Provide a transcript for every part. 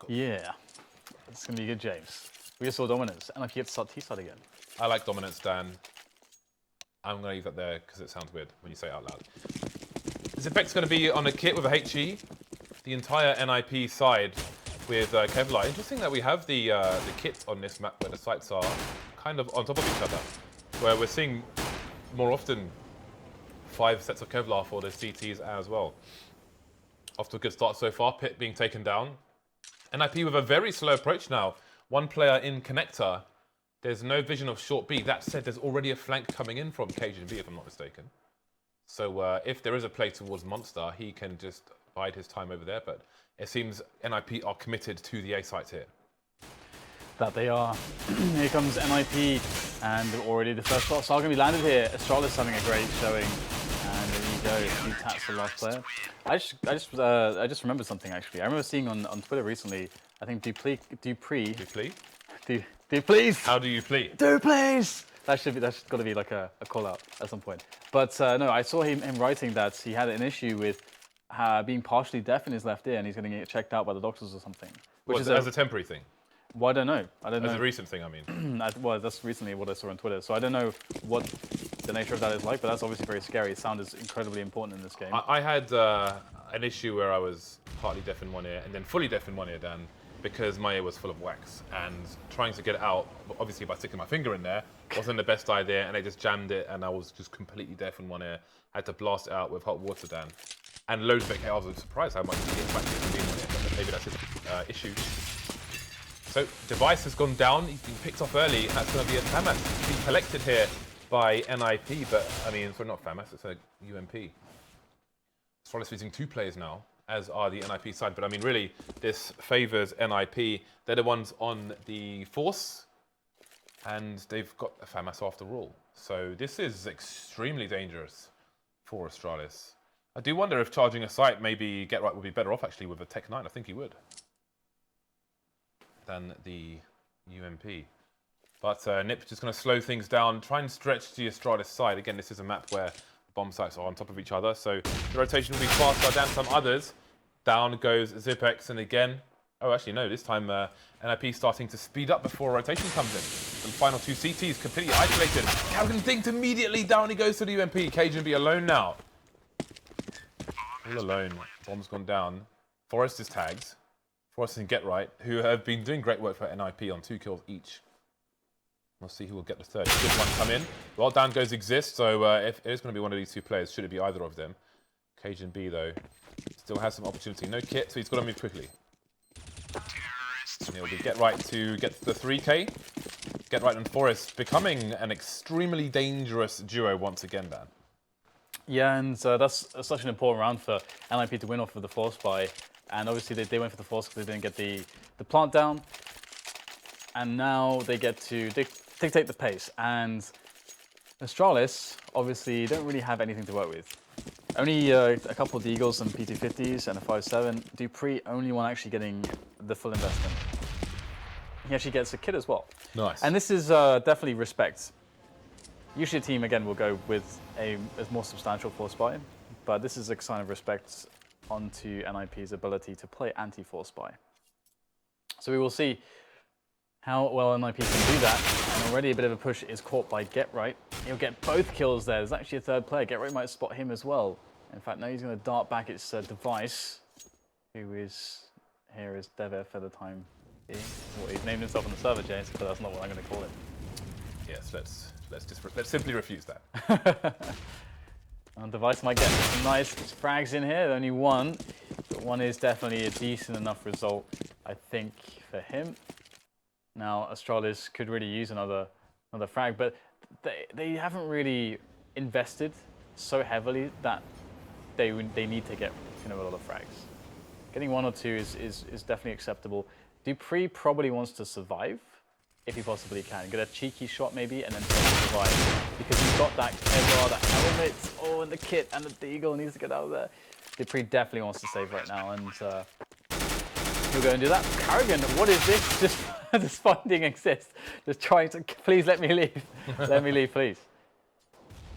Yeah. It's going to be good, James. We just saw dominance, and if you get to start T-side again. I like dominance, Dan. I'm going to leave that there because it sounds weird when you say it out loud. Zipek's going to be on a kit with a HE. The entire NIP side with Kevlar. Interesting that we have the kit on this map where the sites are kind of on top of each other. Where we're seeing more often 5 sets of Kevlar for the CTs as well. Off to a good start so far. Pit being taken down. NIP with a very slow approach now. 1 player in connector. There's no vision of short B. That said, there's already a flank coming in from Cajun B, if I'm not mistaken. So if there is a play towards Monster, he can just bide his time over there. But it seems NIP are committed to the A sites here. That they are. Here comes NIP, and already the first shots are going to be landed here. Astralis having a great showing, and there you go. He taps the last player. I just remembered something actually. I remember seeing on Twitter recently. I think Dupree. How do you plea? Do please. That's got to be like a call out at some point. But no, I saw him writing that he had an issue with being partially deaf in his left ear, and he's going to get checked out by the doctors or something. Which is as a temporary thing. Well, I don't know. As a recent thing, I mean. Well, that's recently what I saw on Twitter. So I don't know what the nature of that is like, but that's obviously very scary. Sound is incredibly important in this game. I had an issue where I was partly deaf in one ear and then fully deaf in one ear, Dan, because my ear was full of wax. And trying to get it out, obviously by sticking my finger in there, wasn't the best idea, and I just jammed it, and I was just completely deaf in one ear. I had to blast it out with hot water, Dan. And loads of it, I was surprised how much it gets back to being one ear, but maybe that's his issue. So, device has gone down, he's been picked off early, and that's going to be a FAMAS. Being collected here by NIP, but, I mean, sorry, not FAMAS, it's a UMP. Astralis using 2 players now, as are the NIP side, but I mean, really, this favours NIP. They're the ones on the Force, and they've got a FAMAS after all. So, this is extremely dangerous for Astralis. I do wonder if charging a site, maybe GetRight would be better off, actually, with a Tech 9. I think he would. Than the UMP. But Nip just going to slow things down, try and stretch the Astralis side. Again, this is a map where bomb sites are on top of each other, so the rotation will be faster than some others. Down goes Zipex, and again, oh, actually, no, this time NIP starting to speed up before rotation comes in. The final 2 CTs completely isolated. Calvin thinks immediately down he goes to the UMP. Cajun be alone now. All alone. Bomb's gone down. Forest is tagged. Forest and GetRight, who have been doing great work for NIP on 2 kills each. We'll see who will get the third. Good one come in. Well, down goes Exist, so if it is going to be one of these 2 players, should it be either of them? Cajun B, though, still has some opportunity. No kit, so he's got to move quickly. And it'll be GetRight to get the 3K. GetRight and Forest becoming an extremely dangerous duo once again, Dan. Yeah, and that's such an important round for NIP to win off of the Force buy. And obviously they went for the Force because they didn't get the plant down. And now they get to dictate the pace. And Astralis, obviously, don't really have anything to work with. Only a couple of Deagles and P250s and a 5.7. Dupree, only one actually getting the full investment. He actually gets a kit as well. Nice. And this is definitely respect. Usually a team, again, will go with a more substantial Force buy. But this is a sign of respect onto NIP's ability to play anti-Force buy. So we will see how well NIP can do that. And already a bit of a push is caught by GetRight. He'll get both kills there. There's actually a 3rd player. GetRight might spot him as well. In fact, no, he's going to dart back. It's Device, who is here as Dev for the time being. Well, he's named himself on the server, James, but that's not what I'm going to call him. Yes, let's simply refuse that. And Device might get some nice frags in here. Only one, but one is definitely a decent enough result, I think, for him. Now, Astralis could really use another frag, but they haven't really invested so heavily that they need to get a lot of frags. Getting 1 or 2 is definitely acceptable. Dupree probably wants to survive, if he possibly can. Get a cheeky shot maybe, and then survive. Because he's got that Kevlar, that helmet, and the kit, and the Deagle needs to get out of there. Dupree definitely wants to save right now, and he'll go and do that. Carrigan, what is this? Just finding Exist. Just trying to, please let me leave. Let me leave, please.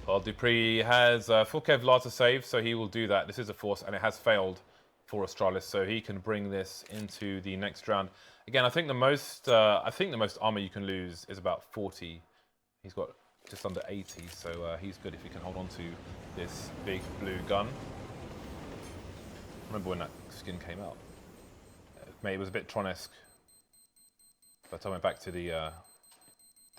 Well, Dupree has full Kevlar to save, so he will do that. This is a Force, and it has failed for Astralis, so he can bring this into the next round. Again, I think the most armor you can lose is about 40. He's got just under 80, so he's good if he can hold on to this big blue gun. I remember when that skin came out. Maybe it was a bit Tron-esque, but I went back to the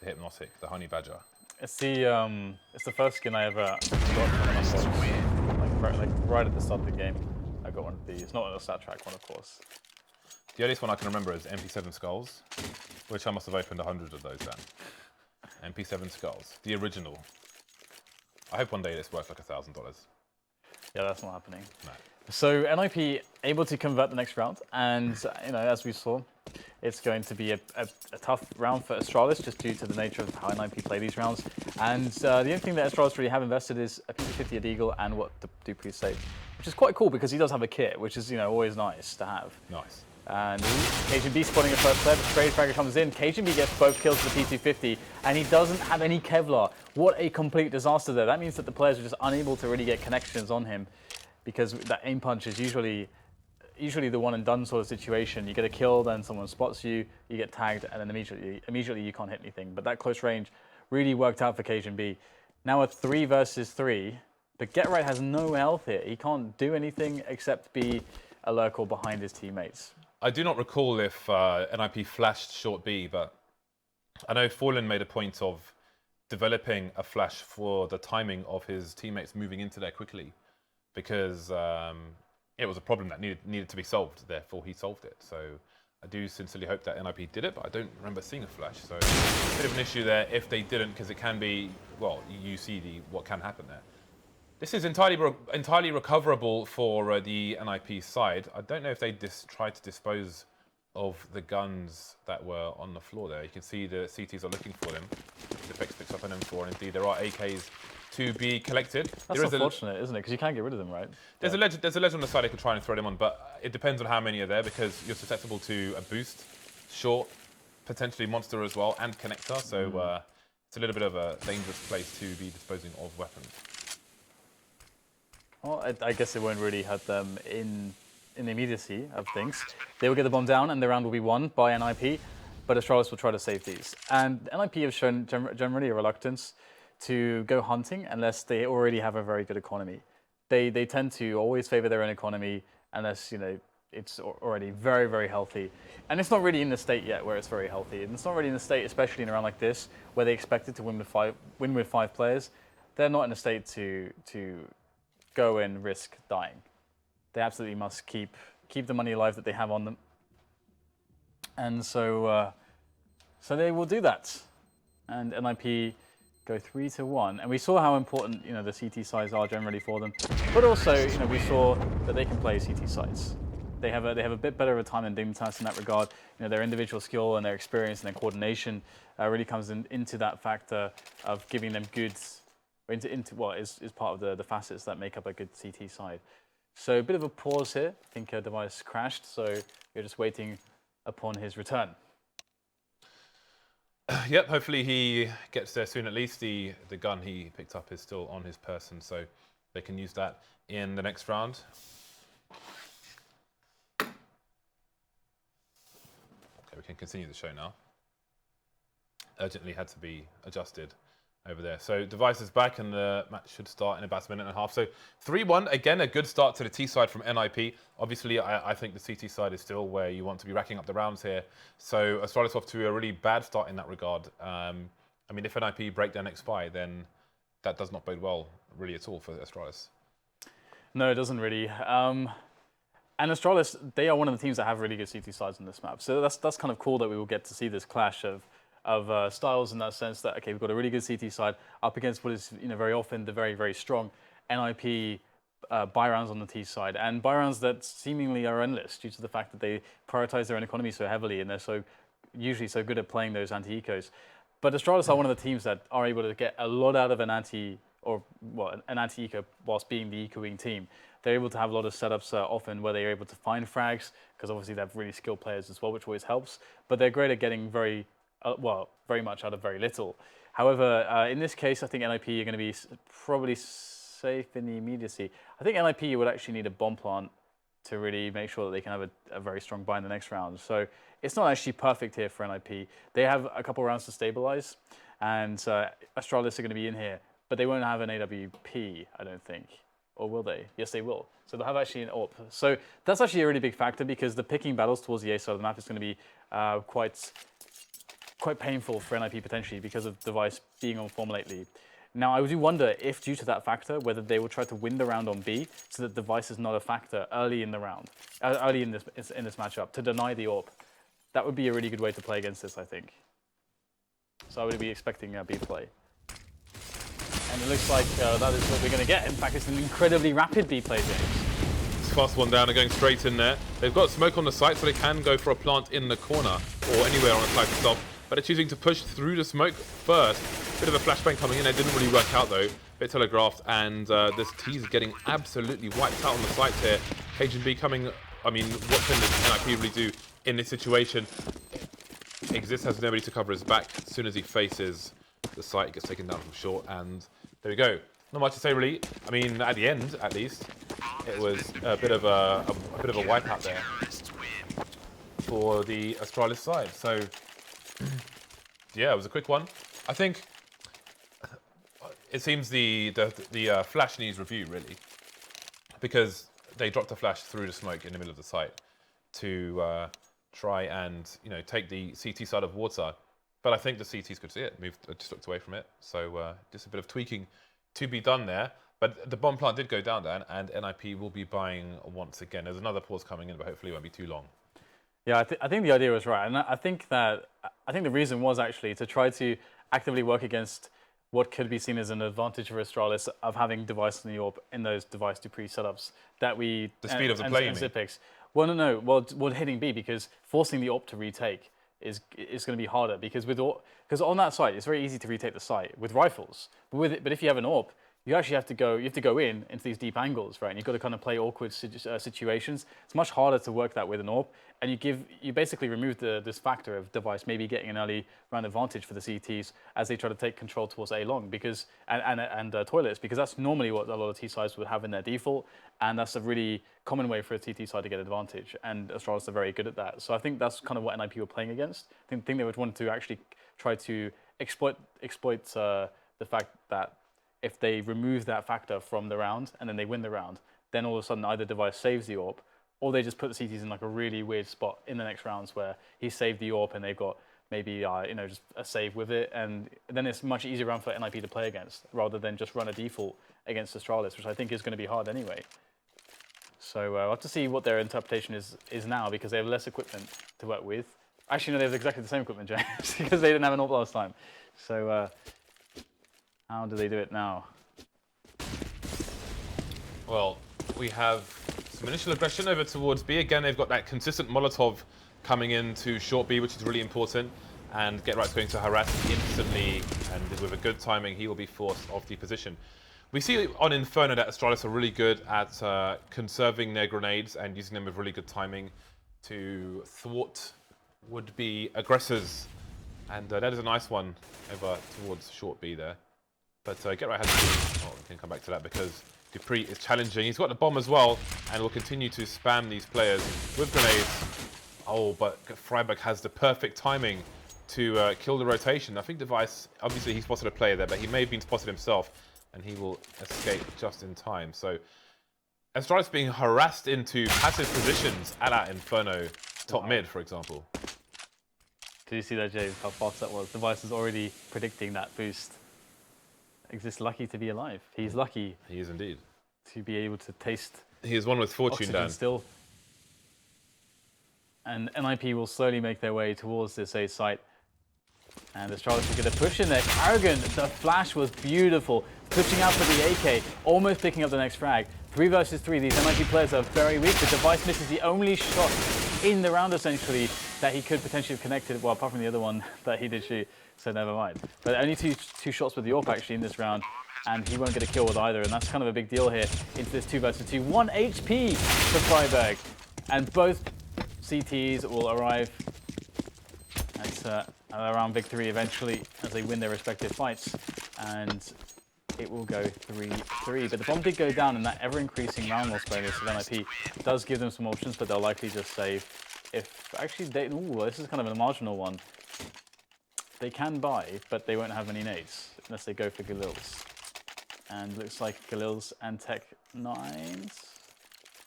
Hypnotic, the Honey Badger. It's the first skin I ever got from Unbox. Like right at the start of the game, I got one of these. Not a stat track one, of course. The earliest one I can remember is MP7 Skulls, which I must have opened 100 of those then. MP7 Skulls, the original. I hope one day it's worth like $1,000. Yeah, that's not happening. No. So NIP able to convert the next round, and as we saw, it's going to be a tough round for Astralis just due to the nature of how NIP play these rounds. And the only thing that Astralis really have invested is a PC-50 at Eagle and what Dupree's saved, which is quite cool because he does have a kit, which is always nice to have. Nice. And KGB spotting a first player, Straight Fragger comes in, KGB gets both kills for the P250, and he doesn't have any Kevlar. What a complete disaster there. That means that the players are just unable to really get connections on him, because that aim punch is usually the one and done sort of situation. You get a kill, then someone spots you, you get tagged, and then immediately you can't hit anything. But that close range really worked out for KGB. Now a 3 versus 3, but GetRight has no health here. He can't do anything except be a lurker behind his teammates. I do not recall if NIP flashed short B, but I know Fallen made a point of developing a flash for the timing of his teammates moving into there quickly, because it was a problem that needed to be solved. Therefore, he solved it. So I do sincerely hope that NIP did it, but I don't remember seeing a flash. So a bit of an issue there if they didn't, because it can be, well, you see what can happen there. This is entirely recoverable for the NIP side. I don't know if they tried to dispose of the guns that were on the floor there. You can see the CTs are looking for them. The Pex picks up an M4, and indeed there are AKs to be collected. That's unfortunate, isn't it? Because you can't get rid of them, right? There's a ledge on the side they could try and throw them on, but it depends on how many are there, because you're susceptible to a boost, short, potentially monster as well, and connector. So it's a little bit of a dangerous place to be disposing of weapons. Well, I guess it won't really hurt them in the immediacy of things. They will get the bomb down, and the round will be won by NIP, but Astralis will try to save these. And NIP have shown generally a reluctance to go hunting unless they already have a very good economy. They tend to always favor their own economy unless it's already very, very healthy. And it's not really in the state yet where it's very healthy. And it's not really in the state, especially in a round like this, where they expected to win with five players. They're not in a state to go and risk dying. They absolutely must keep the money alive that they have on them. And so they will do that. And NIP go 3-1. And we saw how important the CT sides are generally for them. But also, we saw that they can play CT sides. They have a bit better of a time than Dignitas in that regard. Their individual skill and their experience and their coordination really comes into that factor of giving them good, into what is part of the facets that make up a good CT side. So a bit of a pause here. I think a device crashed, so we're just waiting upon his return. Yep, hopefully he gets there soon. At least the gun he picked up is still on his person, so they can use that in the next round. Okay, we can continue the show now. Urgently had to be adjusted over there. So device is back, and the match should start in about a minute and a half. So 3-1, again, a good start to the T side from NIP. Obviously, I think the CT side is still where you want to be racking up the rounds here. So Astralis off to a really bad start in that regard. I mean, if NIP break their next spy, then that does not bode well, really, at all for Astralis. No, it doesn't really. And Astralis, they are one of the teams that have really good CT sides on this map. So that's kind of cool that we will get to see this clash of styles in that sense that, okay, we've got a really good CT side up against what is, very often the very, very strong NIP buy rounds on the T side, and buy rounds that seemingly are endless due to the fact that they prioritize their own economy so heavily, and they're usually so good at playing those anti-ecos. But Astralis are one of the teams that are able to get a lot out of an anti-eco whilst being the ecoing team. They're able to have a lot of setups often where they're able to find frags, because obviously they have really skilled players as well, which always helps. But they're great at getting very much out of very little. However, in this case, I think NIP are going to be probably safe in the immediacy. I think NIP would actually need a bomb plant to really make sure that they can have a very strong buy in the next round. So it's not actually perfect here for NIP. They have a couple rounds to stabilize, and Astralis are going to be in here, but they won't have an AWP, I don't think. Or will they? Yes, they will. So they'll have actually an AWP. So that's actually a really big factor, because the picking battles towards the A side of the map is going to be quite painful for NIP potentially, because of Device being on form lately. Now, I do wonder if, due to that factor, whether they will try to win the round on B, so that Device is not a factor early in the round, early in this matchup, to deny the AWP. That would be a really good way to play against this, I think. So I would be expecting a B play. And it looks like that is what we're going to get. In fact, it's an incredibly rapid B play, James. It's fast one down, they're going straight in there. They've got smoke on the site, so they can go for a plant in the corner or anywhere on the site itself. But they're choosing to push through the smoke first. Bit of a flashbang coming in. It didn't really work out though. Bit telegraphed, and this T's getting absolutely wiped out on the site here. Cajun B coming. I mean, what can the NIP really do in this situation? Exist has nobody to cover his back. As soon as he faces the site, he gets taken down from short, and there we go. Not much to say really. I mean, at the end, at least, it was a bit of a wipeout there for the Astralis side. So yeah, it was a quick one. I think it seems the flash needs review really, because they dropped a flash through the smoke in the middle of the site to try and take the CT side of water. But I think the CTs could see it, just looked away from it. So just a bit of tweaking to be done there. But the bomb plant did go down there, and NIP will be buying once again. There's another pause coming in, but hopefully it won't be too long. Yeah, I think the idea was right, and I think the reason was actually to try to actively work against what could be seen as an advantage for Astralis of having Device in the AWP in those Device to pre-setups that we... The speed of the play, you mean? Zippix. Well, no. Well, hitting B, because forcing the AWP to retake is going to be harder, because on that site, it's very easy to retake the site with rifles. But if you have an AWP, you actually have to go into these deep angles, right? And you've got to kind of play awkward situations. It's much harder to work that with an AWP, and you basically remove this factor of Device maybe getting an early round advantage for the CTs as they try to take control towards A long, and toilets, because that's normally what a lot of T sides would have in their default, and that's a really common way for a TT side to get advantage. And Astralis are very good at that. So I think that's kind of what NIP were playing against. I think they would want to actually try to exploit the fact that if they remove that factor from the round and then they win the round, then all of a sudden either Device saves the AWP, or they just put the CTs in like a really weird spot in the next rounds where he saved the AWP and they've got maybe just a save with it, and then it's a much easier round for NIP to play against rather than just run a default against Astralis, which I think is going to be hard anyway. So we'll have to see what their interpretation is now, because they have less equipment to work with. Actually, no, they have exactly the same equipment, James, because they didn't have an AWP last time. So how do they do it now? Well, we have some initial aggression over towards B. Again, they've got that consistent Molotov coming into short B, which is really important. And Get Right's going to harass instantly, and with a good timing, he will be forced off the position. We see on Inferno that Astralis are really good at conserving their grenades and using them with really good timing to thwart would-be aggressors. And that is a nice one over towards short B there. But Get Right has to... Oh, we can come back to that because Dupree is challenging. He's got the bomb as well, and will continue to spam these players with grenades. Oh, but Freiburg has the perfect timing to kill the rotation. I think Device, obviously he spotted a player there, but he may have been spotted himself, and he will escape just in time. So Astralis being harassed into passive positions a la Inferno top mid, for example. Did you see that, James, how fast that was? Device is already predicting that boost. Exist lucky to be alive. He's lucky. He is indeed. To be able to taste. He is one with fortune, Dan. Still. And NIP will slowly make their way towards this A site. And Astralis are going to push in there. Arrogant, the flash was beautiful. Pushing out for the AK, almost picking up the next frag. 3 versus 3, these NIP players are very weak. The Device misses the only shot in the round, essentially, that he could potentially have connected. Well, apart from the other one that he did shoot, so never mind. But only two shots with the AWP, actually, in this round. And he won't get a kill with either, and that's kind of a big deal here into this 2 versus 2. 1 HP for Freiburg. And both CTs will arrive at around victory eventually as they win their respective fights. And it will go 3-3. But the bomb did go down, and that ever-increasing round loss bonus of NIP does give them some options, but they'll likely just save. If actually, ooh, this is kind of a marginal one. They can buy, but they won't have any nades unless they go for Galils. And looks like Galils and Tech9s.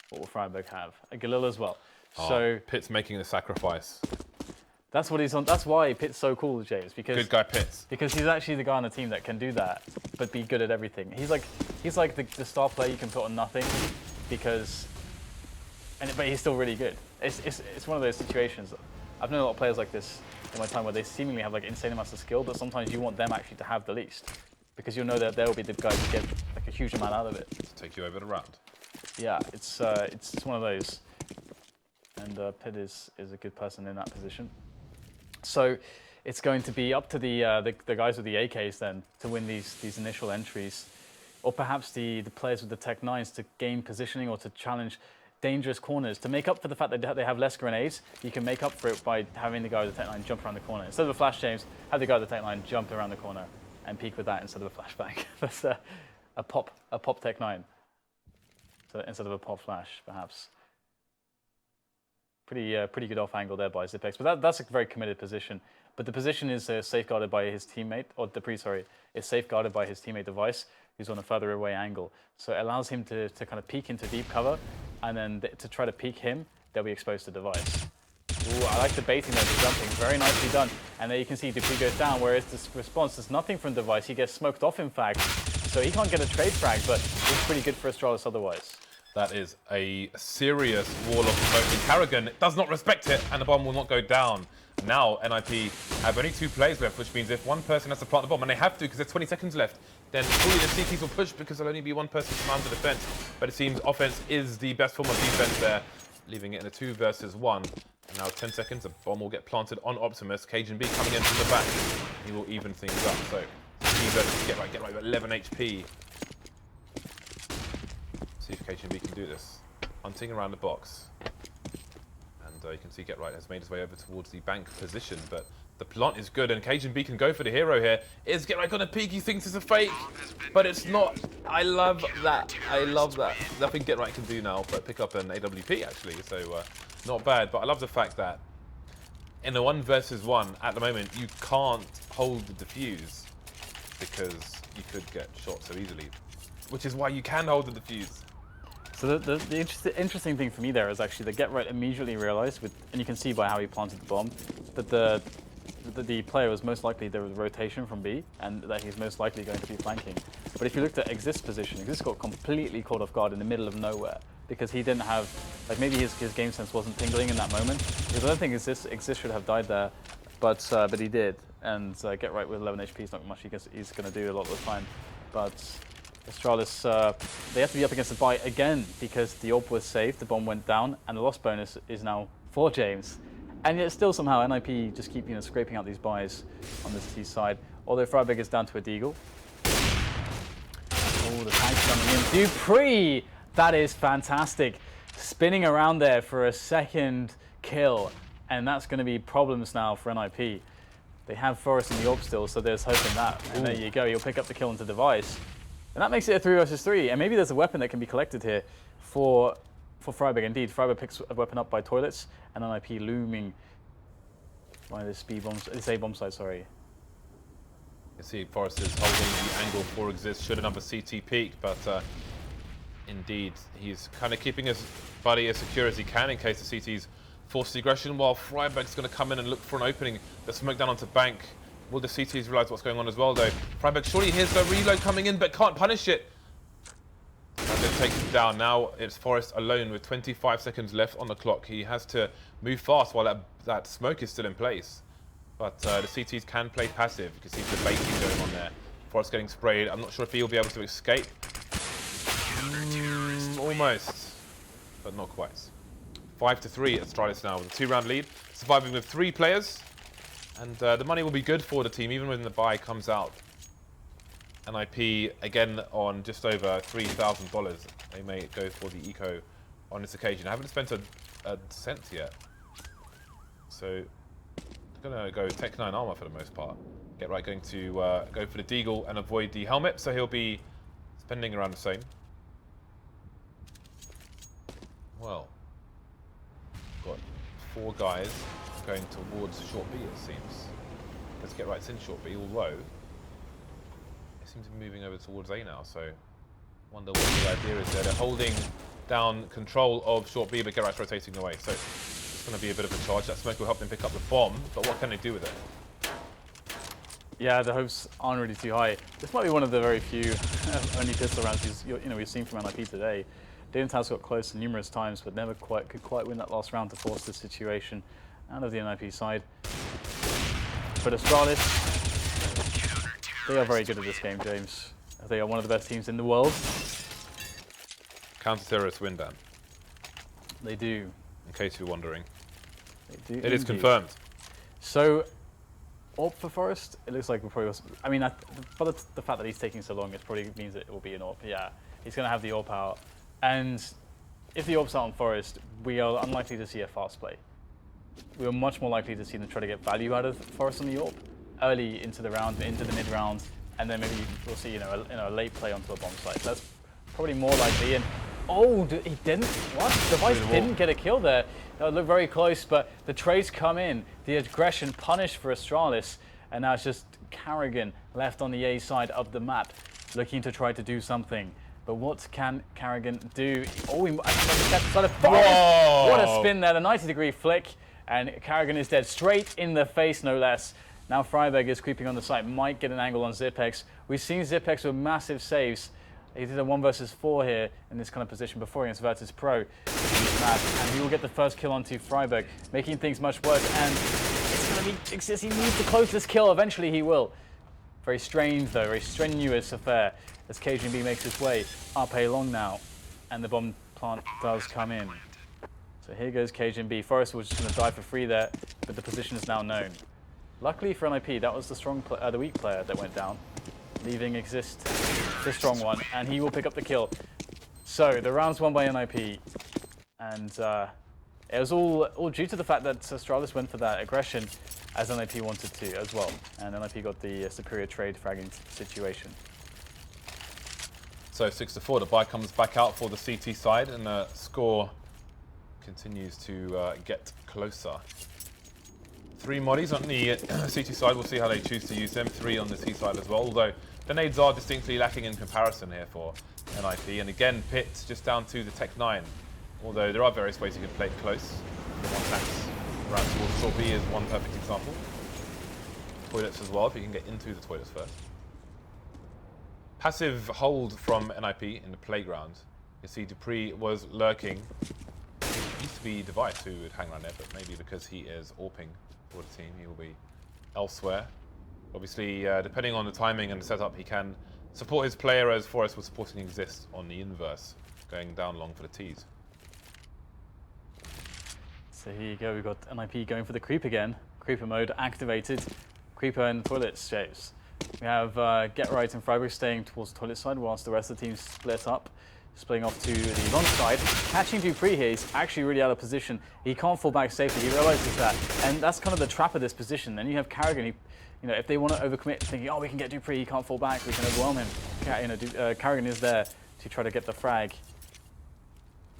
What will Freiburg have? A Galil as well. Oh, so Pitt's making the sacrifice. that's what he's on. That's why Pitt's so cool, James. Because Good guy, Pitts. Because he's actually the guy on the team that can do that, but be good at everything. He's like the star player you can put on nothing, but he's still really good. It's one of those situations. I've known a lot of players like this in my time where they seemingly have like insane amounts of skill, but sometimes you want them actually to have the least, because you'll know that they'll be the guy to get like a huge amount out of it. To take you over the round. Yeah, it's one of those, and Pitt is a good person in that position. So it's going to be up to the guys with the AKs then to win these initial entries, or perhaps the players with the Tech9s to gain positioning or to challenge dangerous corners. To make up for the fact that they have less grenades, you can make up for it by having the guy with the Tech9 jump around the corner. Instead of a flash, James, have the guy with the Tech9 jump around the corner and peek with that instead of a flashbang. That's a pop Tech9. So instead of a pop flash, perhaps. Pretty good off angle there by Zipex, but that's a very committed position. But the position is safeguarded by his teammate, or Dupree, sorry, is safeguarded by his teammate Device, who's on a further away angle. So it allows him to kind of peek into deep cover, and then to try to peek him, they'll be exposed to Device. Ooh, I like the baiting there, the jumping, very nicely done. And there you can see Dupree goes down, whereas this response, there's nothing from Device. He gets smoked off, in fact, so he can't get a trade frag, but it's pretty good for Astralis otherwise. That is a serious wall of smoke. And Carrigan does not respect it, and the bomb will not go down. Now, NIP have only 2 players left, which means if one person has to plant the bomb, and they have to because there's 20 seconds left, then fully the CTs will push because there'll only be one person to command the defense. But it seems offense is the best form of defense there, leaving it in a 2 versus 1. And now 10 seconds, a bomb will get planted on Optimus. Cajun B coming in from the back. He will even things up. So, he versus get right, 11 HP. See if KGB can do this. Hunting around the box. And you can see Get Right has made his way over towards the bank position, but the plant is good, and Cajun B can go for the hero here. Is Get Right gonna peek? He thinks it's a fake, but it's not. I love that. I love that. Nothing Get Right can do now but pick up an AWP, actually, so not bad. But I love the fact that in a 1 versus 1, at the moment, you can't hold the defuse because you could get shot so easily, which is why you can hold the defuse. So the interesting thing for me there is actually that Get Right immediately realized, and you can see by how he planted the bomb, that the player was most likely there was rotation from B, and that he's most likely going to be flanking. But if you looked at Exist's position, Exist got completely caught off guard in the middle of nowhere because he didn't have, like maybe his game sense wasn't tingling in that moment. Because I don't think Exist should have died there, but he did. And Get Right with 11 HP is not much he's going to do a lot of the time. But Astralis, they have to be up against the buy again because the AWP was saved, the bomb went down, and the loss bonus is now for James. And yet still somehow NIP just keep scraping out these buys on this T side. Although Freiburg is down to a deagle. Oh, the tank's coming in. Dupree! That is fantastic. Spinning around there for a second kill. And that's going to be problems now for NIP. They have Forest in the AWP still, so there's hope in that. And there you go, he'll pick up the kill into Device. And that makes it a 3 versus 3. And maybe there's a weapon that can be collected here for Freiburg. Indeed, Freiburg picks a weapon up by toilets, and NIP looming by this A bomb side, sorry. You can see Forrest is holding the angle for Exist, should another CT peek, but indeed, he's kind of keeping his buddy as secure as he can in case the CT's forced aggression, while Freiburg's going to come in and look for an opening. The smoke down onto bank. Will the CTs realise what's going on as well, though? Freiburg surely hears the reload coming in, but can't punish it. And it takes him down. Now it's Forrest alone with 25 seconds left on the clock. He has to move fast while that smoke is still in place. But the CTs can play passive. You can see the baiting going on there. Forrest getting sprayed. I'm not sure if he'll be able to escape. Almost, but not quite. 5-3 at Astralis now with a 2-round lead. Surviving with 3 players. And the money will be good for the team, even when the buy comes out. NIP, again, on just over $3,000. They may go for the eco on this occasion. I haven't spent a cent yet. So, I'm going to go Tech 9 armor for the most part. Get Right going to go for the deagle and avoid the helmet, so he'll be spending around the same. Well, got 4 guys going towards short B, it seems. Let's Get Right's in short B, although they seem to be moving over towards A now, so wonder what the idea is there. They're holding down control of short B, but Get Right's rotating away, so it's going to be a bit of a charge. That smoke will help them pick up the bomb, but what can they do with it? Yeah, the hopes aren't really too high. This might be one of the very few only pistol rounds we've seen from NIP today. Dintas got close numerous times, but never could quite win that last round to force the situation out of the NIP side. But Astralis, they are very good at this game, James. They are one of the best teams in the world. Counter-terrorists win, Dan. They do. In case you're wondering. They do. It is confirmed. So, AWP for Forest, it looks like we'll probably... I mean, but the fact that he's taking so long, it probably means it will be an AWP. Yeah, he's going to have the AWP out. And if the AWP's out on Forest, we are unlikely to see a fast play. We are much more likely to see them try to get value out of Forest on the AWP early into the round, into the mid-round, and then maybe we'll see a late play onto a bomb site. That's probably more likely. And oh, he didn't. What? Device didn't get a kill there. That looked very close, but the trades come in. The aggression punished for Astralis, and now it's just Carrigan left on the A side of the map, looking to try to do something. But what can Carrigan do? Oh, he stepped aside of Forest. What a spin there! The 90-degree flick, and Carrigan is dead straight in the face, no less. Now Freiberg is creeping on the site, might get an angle on Zipex. We've seen Zipex with massive saves. He did a 1 versus 4 here in this kind of position before against Virtus Pro. And he will get the first kill onto Freiberg, making things much worse. And it's going to be ECS. He needs to close this kill. Eventually he will. Very strange though, very strenuous affair as KGB makes its way up A long now. And the bomb plant does come in. So here goes KGB. Forrest was just going to die for free there, but the position is now known. Luckily for NIP, that was the weak player that went down, leaving Exist the strong one, and he will pick up the kill. So the round's won by NIP, and it was all due to the fact that Astralis went for that aggression as NIP wanted to as well, and NIP got the superior trade fragging situation. So 6-4, the buy comes back out for the CT side, and the score continues to get closer. 3 moddies on the CT side, we'll see how they choose to use them. 3 on the C side as well, although the nades are distinctly lacking in comparison here for NIP. And again, Pit just down to the Tech 9, although there are various ways you can play it close. The one tax around towards short B is one perfect example. Toilets as well, if you can get into the toilets first. Passive hold from NIP in the playground. You see Dupree was lurking. It used to be Device who would hang around there, but maybe because he is AWPing for the team, he will be elsewhere. Obviously, depending on the timing and the setup, he can support his player as Forrest was supporting Exist on the inverse, going down long for the T's. So here you go, we've got NIP going for the creep again. Creeper mode activated. Creeper in the toilet shapes. We have Get Right and Freiburg staying towards the toilet side whilst the rest of the team split up. Splitting off to the launch side. Catching Dupree here, he's actually really out of position. He can't fall back safely, he realizes that. And that's kind of the trap of this position. Then you have Carrigan, if they want to overcommit, thinking, oh, we can get Dupree, he can't fall back, we can overwhelm him. Carrigan is there to try to get the frag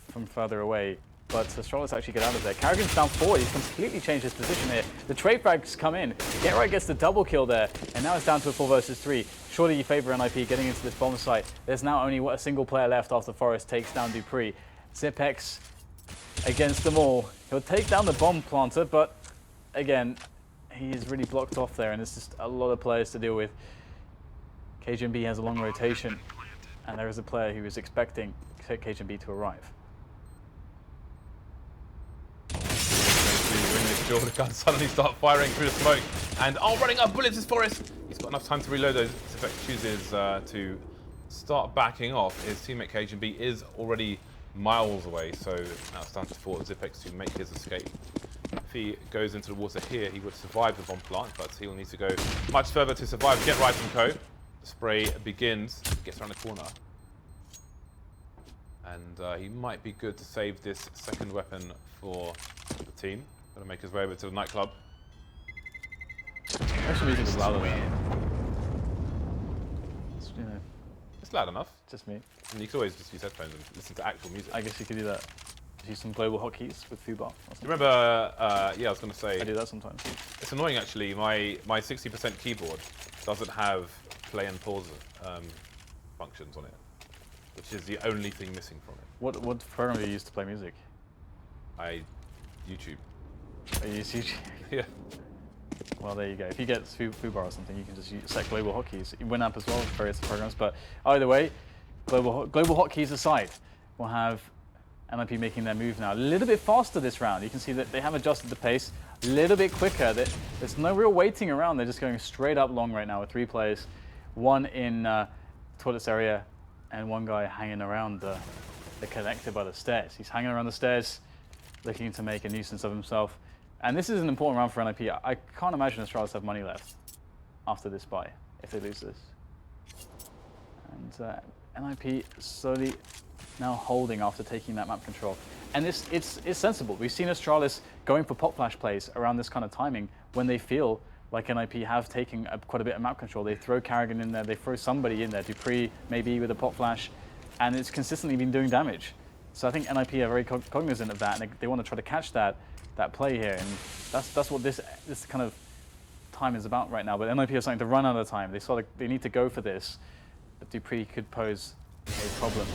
from further away. But Astralis actually get out of there. Carrigan's down forward, he's completely changed his position here. The trade frags come in. Get Right gets the double kill there, and now it's down to a 4 versus 3. Surely you favor NIP getting into this bomb site. There's now only a single player left after Forrest takes down Dupree. Zipex against them all. He'll take down the bomb planter, but again, he is really blocked off there, and there's just a lot of players to deal with. KGB has a long rotation, and there is a player who is expecting KGB to arrive. The guns suddenly start firing through the smoke, and running up bullets is Forrest. He's got enough time to reload those. Zipex chooses to start backing off. His teammate KGB is already miles away, so now it's down to Zipex to make his escape. If he goes into the water here, he would survive the bomb plant, but he will need to go much further to survive. Get Right and co. The spray begins, gets around the corner, and he might be good to save this second weapon for the team. Gonna make his way over to the nightclub. Actually, music is louder than it's, you know, It's loud enough. just me. And you could always just use headphones and listen to actual music. I guess you could do that. Just use some global hotkeys with foobar. Do you remember, yeah, I was going to say, I do that sometimes. it's annoying actually, my 60% keyboard doesn't have play and pause functions on it, which is the only thing missing from it. What program do you use to play music? YouTube. I use YouTube. Yeah. Well, there you go. If you get foobar or something, you can just set global hotkeys. Winamp as well, various programs. But either way, global hotkeys aside, we'll have NIP making their move now. A little bit faster this round. You can see that they have adjusted the pace a little bit quicker. There's no real waiting around. They're just going straight up long right now with 3 players. One in toilets area and one guy hanging around the connector by the stairs. He's hanging around the stairs, looking to make a nuisance of himself. And this is an important round for NIP. I can't imagine Astralis have money left after this buy if they lose this. And NIP slowly now holding after taking that map control. And it's sensible. We've seen Astralis going for pop flash plays around this kind of timing when they feel like NIP have taken quite a bit of map control. They throw Carrigan in there, they throw somebody in there, Dupree maybe with a pop flash, and it's consistently been doing damage. So I think NIP are very cognizant of that, and they want to try to catch that play here, and that's what this kind of time is about right now. But NIP are starting to run out of time. They need to go for this, but Dupree could pose a problem.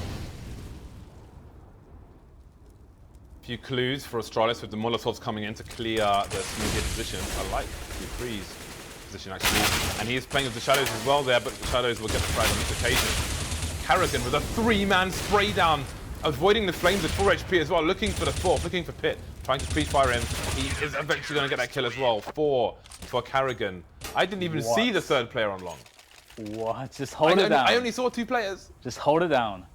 Few clues for Astralis with the Molotovs coming in to clear the smoothie position. I like Dupree's position actually, and he is playing with the Shadows as well there, but the Shadows will get the frag on this occasion. Carrigan with a 3-man spray down, avoiding the flames at 4 HP as well, looking for the 4th, looking for Pit, trying to pre-fire him. He is eventually going to get that kill as well. 4 for Carrigan. I didn't even see the 3rd player on long. What? Just hold it down. I only saw 2 players. Just hold it down.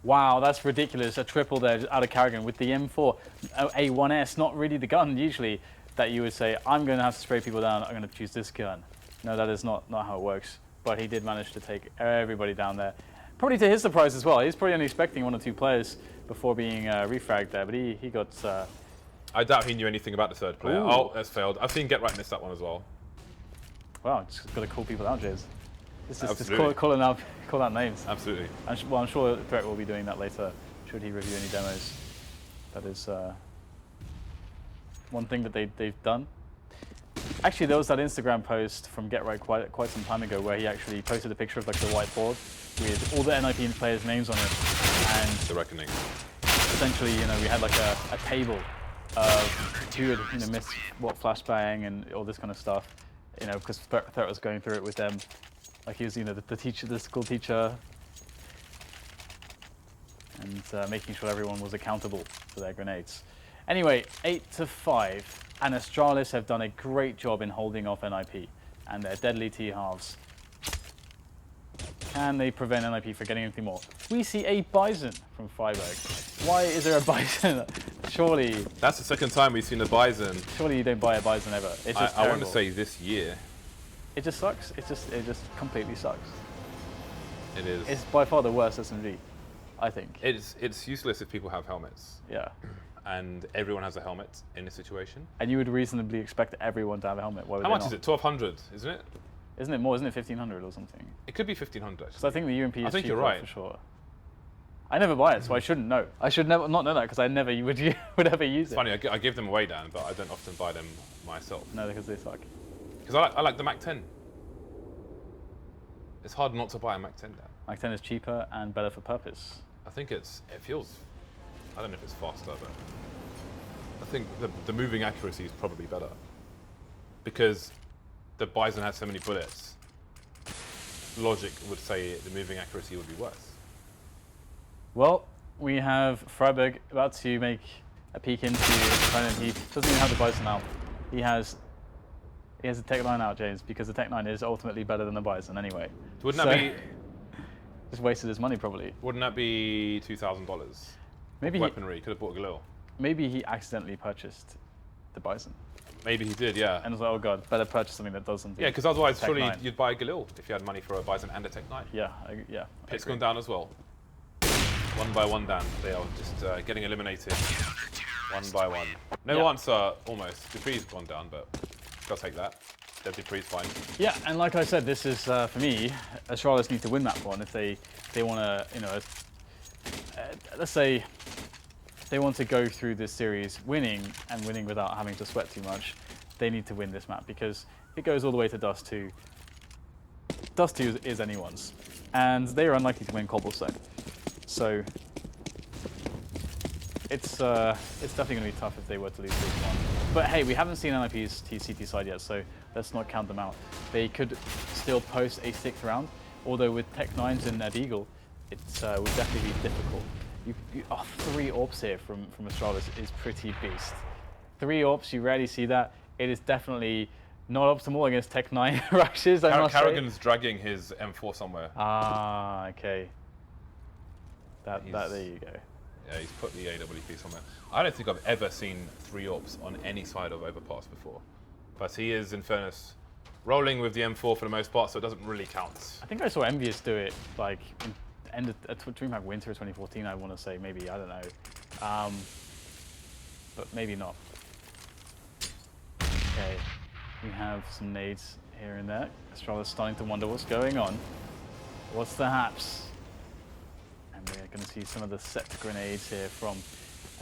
Wow, that's ridiculous. A triple there out of Carrigan with the M4 A1S, not really the gun usually that you would say, I'm going to have to spray people down, I'm going to choose this gun. No, that is not how it works. But he did manage to take everybody down there. Probably to his surprise as well. He's probably only expecting 1 or 2 players before being refragged there, but he got... I doubt he knew anything about the 3rd player. Ooh. Oh, that's failed. I've seen Get Right miss that one as well. Wow, just got to call people out, Jays. Just calling out names. Absolutely. Well, I'm sure Threat will be doing that later, should he review any demos. That is one thing that they've done. Actually, there was that Instagram post from Get Right quite some time ago where he actually posted a picture of like the whiteboard with all the NIP players' names on it. And The Reckoning. essentially, we had like a table of who had missed what flashbang and all this kind of stuff. Because Threat was going through it with them. Like he was, the teacher, the school teacher, and making sure everyone was accountable for their grenades. Anyway, 8-5, and Astralis have done a great job in holding off NIP and their deadly T-halves. Can they prevent NIP from getting anything more? We see a Bison from Freiburg. Why is there a Bison? Surely... That's the 2nd time we've seen a Bison. Surely you don't buy a Bison ever. It's just I want to say this year. It just sucks. It just completely sucks. It is. It's by far the worst SMG, I think. It's useless if people have helmets. Yeah. And everyone has a helmet in this situation. And you would reasonably expect everyone to have a helmet. Why would How they much not? is it? 1,200, isn't it? Isn't it more? Isn't it 1,500 or something? It could be 1,500. So I think the UMP is I think cheaper you're right. for sure. I never buy it, so I shouldn't know. I should never not know that because I never would ever use It's it. funny, I give them away, Dan, but I don't often buy them myself. No, because they suck. Because I like the Mac 10. It's hard not to buy a Mac 10, Dan. Mac 10 is cheaper and better for purpose. I think it feels, I don't know if it's faster, but I think the moving accuracy is probably better. Because the Bison has so many bullets, logic would say the moving accuracy would be worse. Well, we have Freiburg about to make a peek into opponent. He doesn't even have the Bison out. He has a Tech 9 out, James, because the Tech 9 is ultimately better than the Bison anyway. Wouldn't that be... Just wasted his money, probably. Wouldn't that be $2,000? Maybe weaponry, could have bought Galil. Maybe he accidentally purchased the Bison. Maybe he did, yeah. And was like, oh god, better purchase something that does something. Yeah, because otherwise, Tech surely 9. you'd buy a Galil if you had money for a Bison and a Tech 9. Yeah, yeah. Pit's gone down as well. One by one, Dan. They are just getting eliminated. One by one. No answer, almost. Dupree's gone down, but I'll take that. Their Dupree's fine. Yeah, and like I said, this is for me. Astralis need to win map one if they want to, you know, let's say they want to go through this series winning without having to sweat too much. They need to win this map because if it goes all the way to Dust 2, Dust 2 is anyone's, and they are unlikely to win Cobblestone. So it's definitely going to be tough if they were to lose this one. But hey, we haven't seen NIP's TCT side yet, so let's not count them out. They could still post a 6th round, although with Tech 9s and Ned Eagle, it would definitely be difficult. 3 AWPs here from Astralis is pretty beast. 3 AWPs, you rarely see that. It is definitely not optimal against Tech 9 rushes, I must say. Carrigan's dragging his M4 somewhere. Ah, okay. That there you go. Yeah, he's put the AWP somewhere. I don't think I've ever seen 3 AWPs on any side of Overpass before. But he is, in fairness, rolling with the M4 for the most part, so it doesn't really count. I think I saw Envious do it, like, end of DreamHack Winter 2014, I want to say, maybe, I don't know. But maybe not. Okay, we have some nades here and there. Astralis starting to wonder what's going on. What's the haps? And we're going to see some of the set grenades here from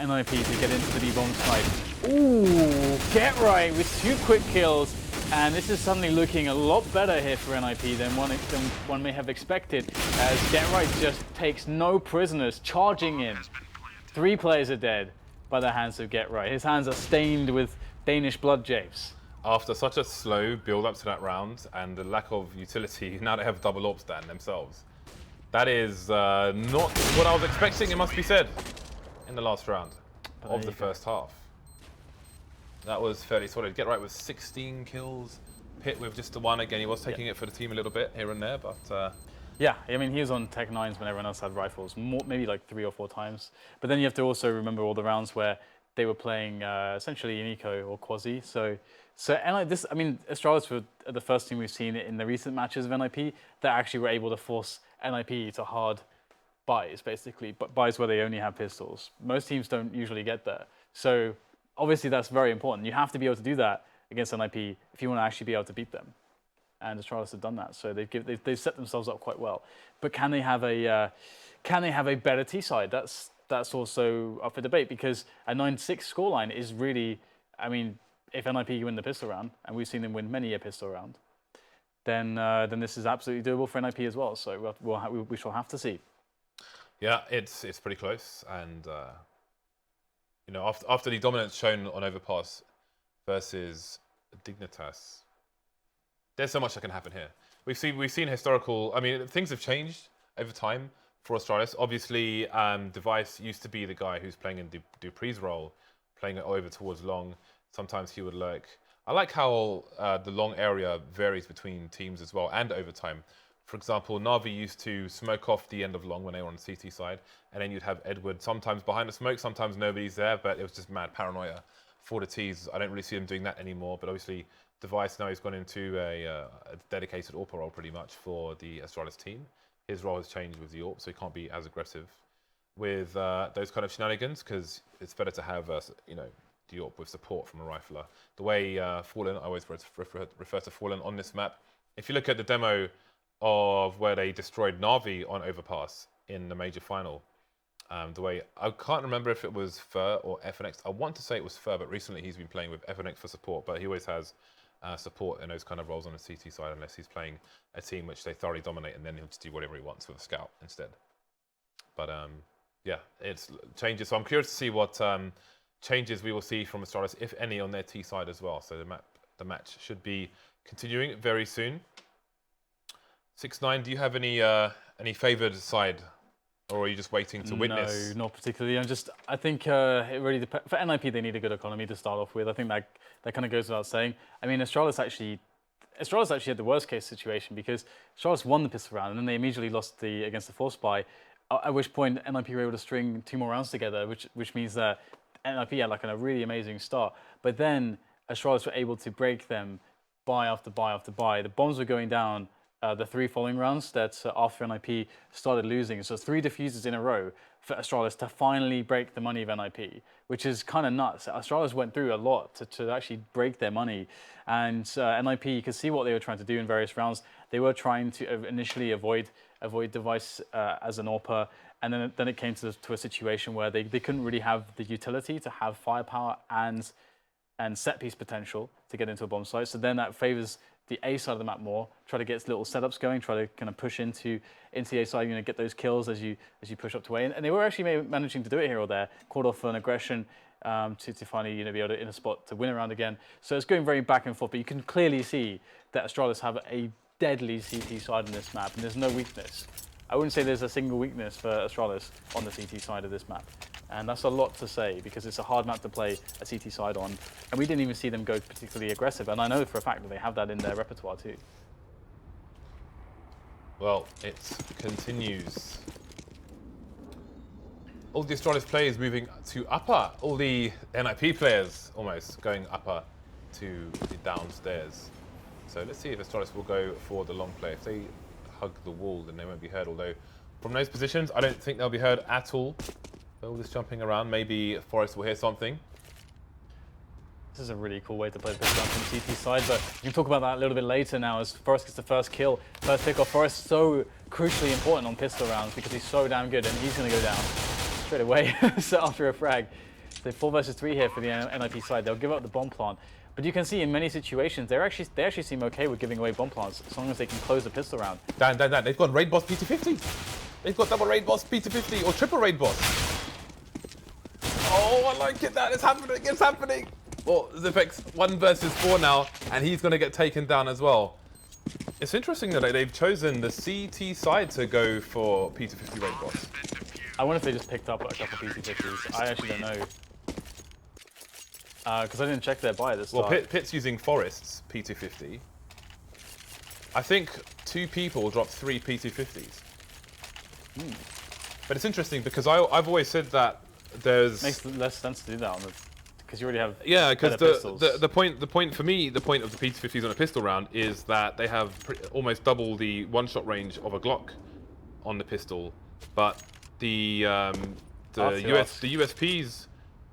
NIP to get into the B-bomb side. Ooh, Get Right with 2 quick kills. And this is suddenly looking a lot better here for NIP than one may have expected, as Get Right just takes no prisoners, charging in. 3 players are dead by the hands of Get Right. His hands are stained with Danish blood japes. After such a slow build-up to that round and the lack of utility, now they have double AWP stand themselves. That is not what I was expecting, it must be said, in the last round of the first half. That was fairly solid. Get Right with 16 kills. Pit with just the 1. Again, he was taking it for the team a little bit here and there, but... Yeah, I mean, he was on Tech 9s when everyone else had rifles, maybe like 3 or 4 times. But then you have to also remember all the rounds where they were playing essentially an eco or quasi. So I mean, Astralis were the first team we've seen in the recent matches of NIP that actually were able to force NIP to hard buys, basically, but buys where they only have pistols. Most teams don't usually get there. So obviously that's very important. You have to be able to do that against NIP if you want to actually be able to beat them. And Astralis have done that, so they've set themselves up quite well. But can they have a better T side? That's also up for debate, because a 9-6 scoreline is really, I mean, if NIP win the pistol round, and we've seen them win many a pistol round, then this is absolutely doable for NIP as well. So we shall have to see. Yeah, it's pretty close, and you know, after the dominance shown on Overpass versus Dignitas, there's so much that can happen here. We've seen historical. I mean, things have changed over time for Astralis. Obviously, Device used to be the guy who's playing in Dupree's role, playing it over towards long. Sometimes he would lurk. I like how the long area varies between teams as well, and over time. For example, Na'Vi used to smoke off the end of long when they were on the CT side, and then you'd have Edward sometimes behind the smoke, sometimes nobody's there, but it was just mad paranoia for the Ts. I don't really see them doing that anymore, but obviously Device now he's gone into a dedicated AWP role pretty much for the Astralis team. His role has changed with the AWP, so he can't be as aggressive with those kind of shenanigans, because it's better to have you know, the AWP with support from a rifler. The way Fallen, I always refer to Fallen on this map. If you look at the demo of where they destroyed Na'Vi on Overpass in the major final, the way, I can't remember if it was Fur or FNX. I want to say it was Fur, but recently he's been playing with FNX for support, but he always has support in those kind of roles on the CT side, unless he's playing a team which they thoroughly dominate, and then he'll just do whatever he wants with a scout instead. But yeah, it's changes. So I'm curious to see what changes we will see from Astralis, if any, on their T side as well. So the match should be continuing very soon. 6ix9ine, do you have any favoured side, or are you just waiting to witness? No, not particularly. I think it really depends. For NIP, they need a good economy to start off with. I think that kind of goes without saying. I mean, Astralis actually had the worst case situation, because Astralis won the pistol round and then they immediately lost against the force buy. At which point NIP were able to string 2 more rounds together, which means that NIP had like a really amazing start. But then Astralis were able to break them buy after buy after buy. The bombs were going down. The 3 following rounds that after NIP started losing. So 3 defusers in a row for Astralis to finally break the money of NIP, which is kind of nuts. Astralis went through a lot to actually break their money, and NIP, you could see what they were trying to do in various rounds. They were trying to initially avoid Device as an AWPer, and then it came to a situation where they couldn't really have the utility to have firepower and set piece potential to get into a bomb site. So then that favors the A side of the map more. Try to get its little setups going. Try to kind of push into the A side. Get those kills as you push up to A. And they were actually managing to do it here or there. Caught off an aggression to finally be able to in a spot to win a round again. So it's going very back and forth. But you can clearly see that Astralis have a deadly CT side on this map, and there's no weakness. I wouldn't say there's a single weakness for Astralis on the CT side of this map. And that's a lot to say because it's a hard map to play a CT side on. And we didn't even see them go particularly aggressive. And I know for a fact that they have that in their repertoire too. Well, it continues. All the Astralis players moving to upper. All the NIP players almost going upper to the downstairs. So let's see if Astralis will go for the long play. If they hug the wall, then they won't be heard. Although from those positions, I don't think they'll be heard at all. All this jumping around, maybe Forest will hear something. This is a really cool way to play the pistol round from the CT side, but we can talk about that a little bit later now as Forest gets the first kill. First pick off. Forest so crucially important on pistol rounds because he's so damn good, and he's going to go down straight away so after a frag. So 4 versus 3 here for the NIP side. They'll give up the bomb plant. But you can see in many situations, they actually seem okay with giving away bomb plants as long as they can close the pistol round. Dan, they've got raid boss P250. They've got double raid boss P250 or triple raid boss. Oh, I like it. That is happening. It's happening. Well, Zipek's 1 versus 4 now, and he's going to get taken down as well. It's interesting that they've chosen the CT side to go for P250 raid boss. I wonder if they just picked up a couple of P250s. I actually don't know. Because I didn't check their buy at the start. Well, Pit's using Forest's P250. I think 2 people dropped 3 P250s. But it's interesting because I've always said that there's... Makes less sense to do that on the... Because you already have... Yeah, because the point for me, the point of the P250s on a pistol round is that they have almost double the one-shot range of a Glock on the pistol. But the USPs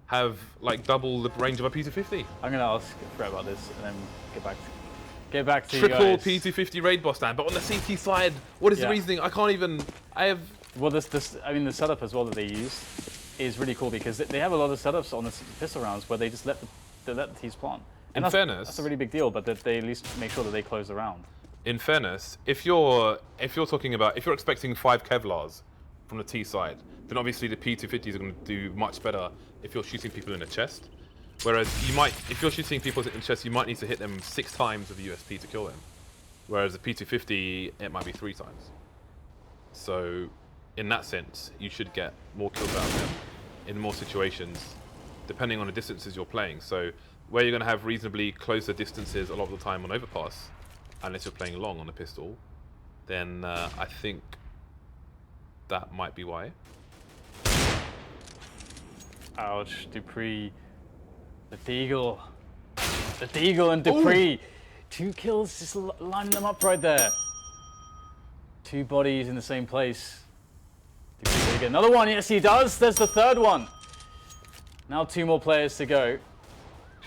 have like double the range of a P250. I'm gonna ask Fred about this and then get back to Triple you guys. P250 raid boss stand, but on the CT side, what is the reasoning? I can't even. Well, I mean, the setup as well that they use is really cool because they have a lot of setups on the pistol rounds where they just let the teams plant. And in fairness, that's a really big deal, but that they at least make sure that they close the round. In fairness, if you're talking about if you're expecting 5 Kevlars from the T side, then obviously the P250s are going to do much better if you're shooting people in the chest. Whereas if you're shooting people in the chest, you might need to hit them 6 times with a USP to kill them. Whereas the P250, it might be 3 times. So, in that sense, you should get more kills out of them in more situations, depending on the distances you're playing. So, where you're going to have reasonably closer distances a lot of the time on Overpass, unless you're playing long on a pistol, then I think that might be why. Ouch, Dupree. The Deagle. The Deagle and Dupree. Ooh. 2 kills, just lining them up right there. 2 bodies in the same place. Dupree gonna get another one. Yes, he does. There's the 3rd one. Now 2 more players to go.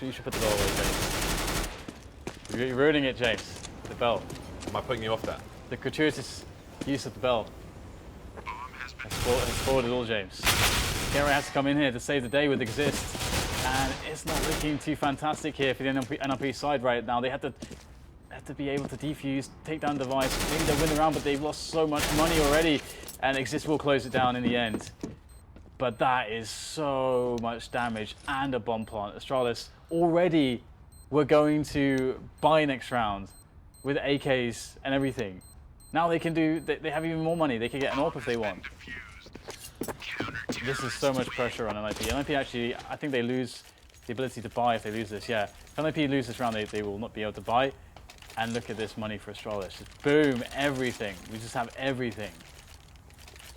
You should put the bell away, James. You're ruining it, James. The bell. Am I putting you off that? The gratuitous use of the bell has spoiled it all, James. Gary has to come in here to save the day with Exist. And it's not looking too fantastic here for the NLP side right now. They have to be able to defuse, take down Device. Maybe they'll win the round, but they've lost so much money already. And Exist will close it down in the end. But that is so much damage and a bomb plant. Astralis already were going to buy next round with AKs and everything. Now they can do, they have even more money. They can get an AWP if they want. This is so much pressure on NIP. NIP actually, I think they lose the ability to buy if they lose this, yeah. If NIP lose this round, they will not be able to buy. And look at this money for Astralis. Just boom, everything. We just have everything.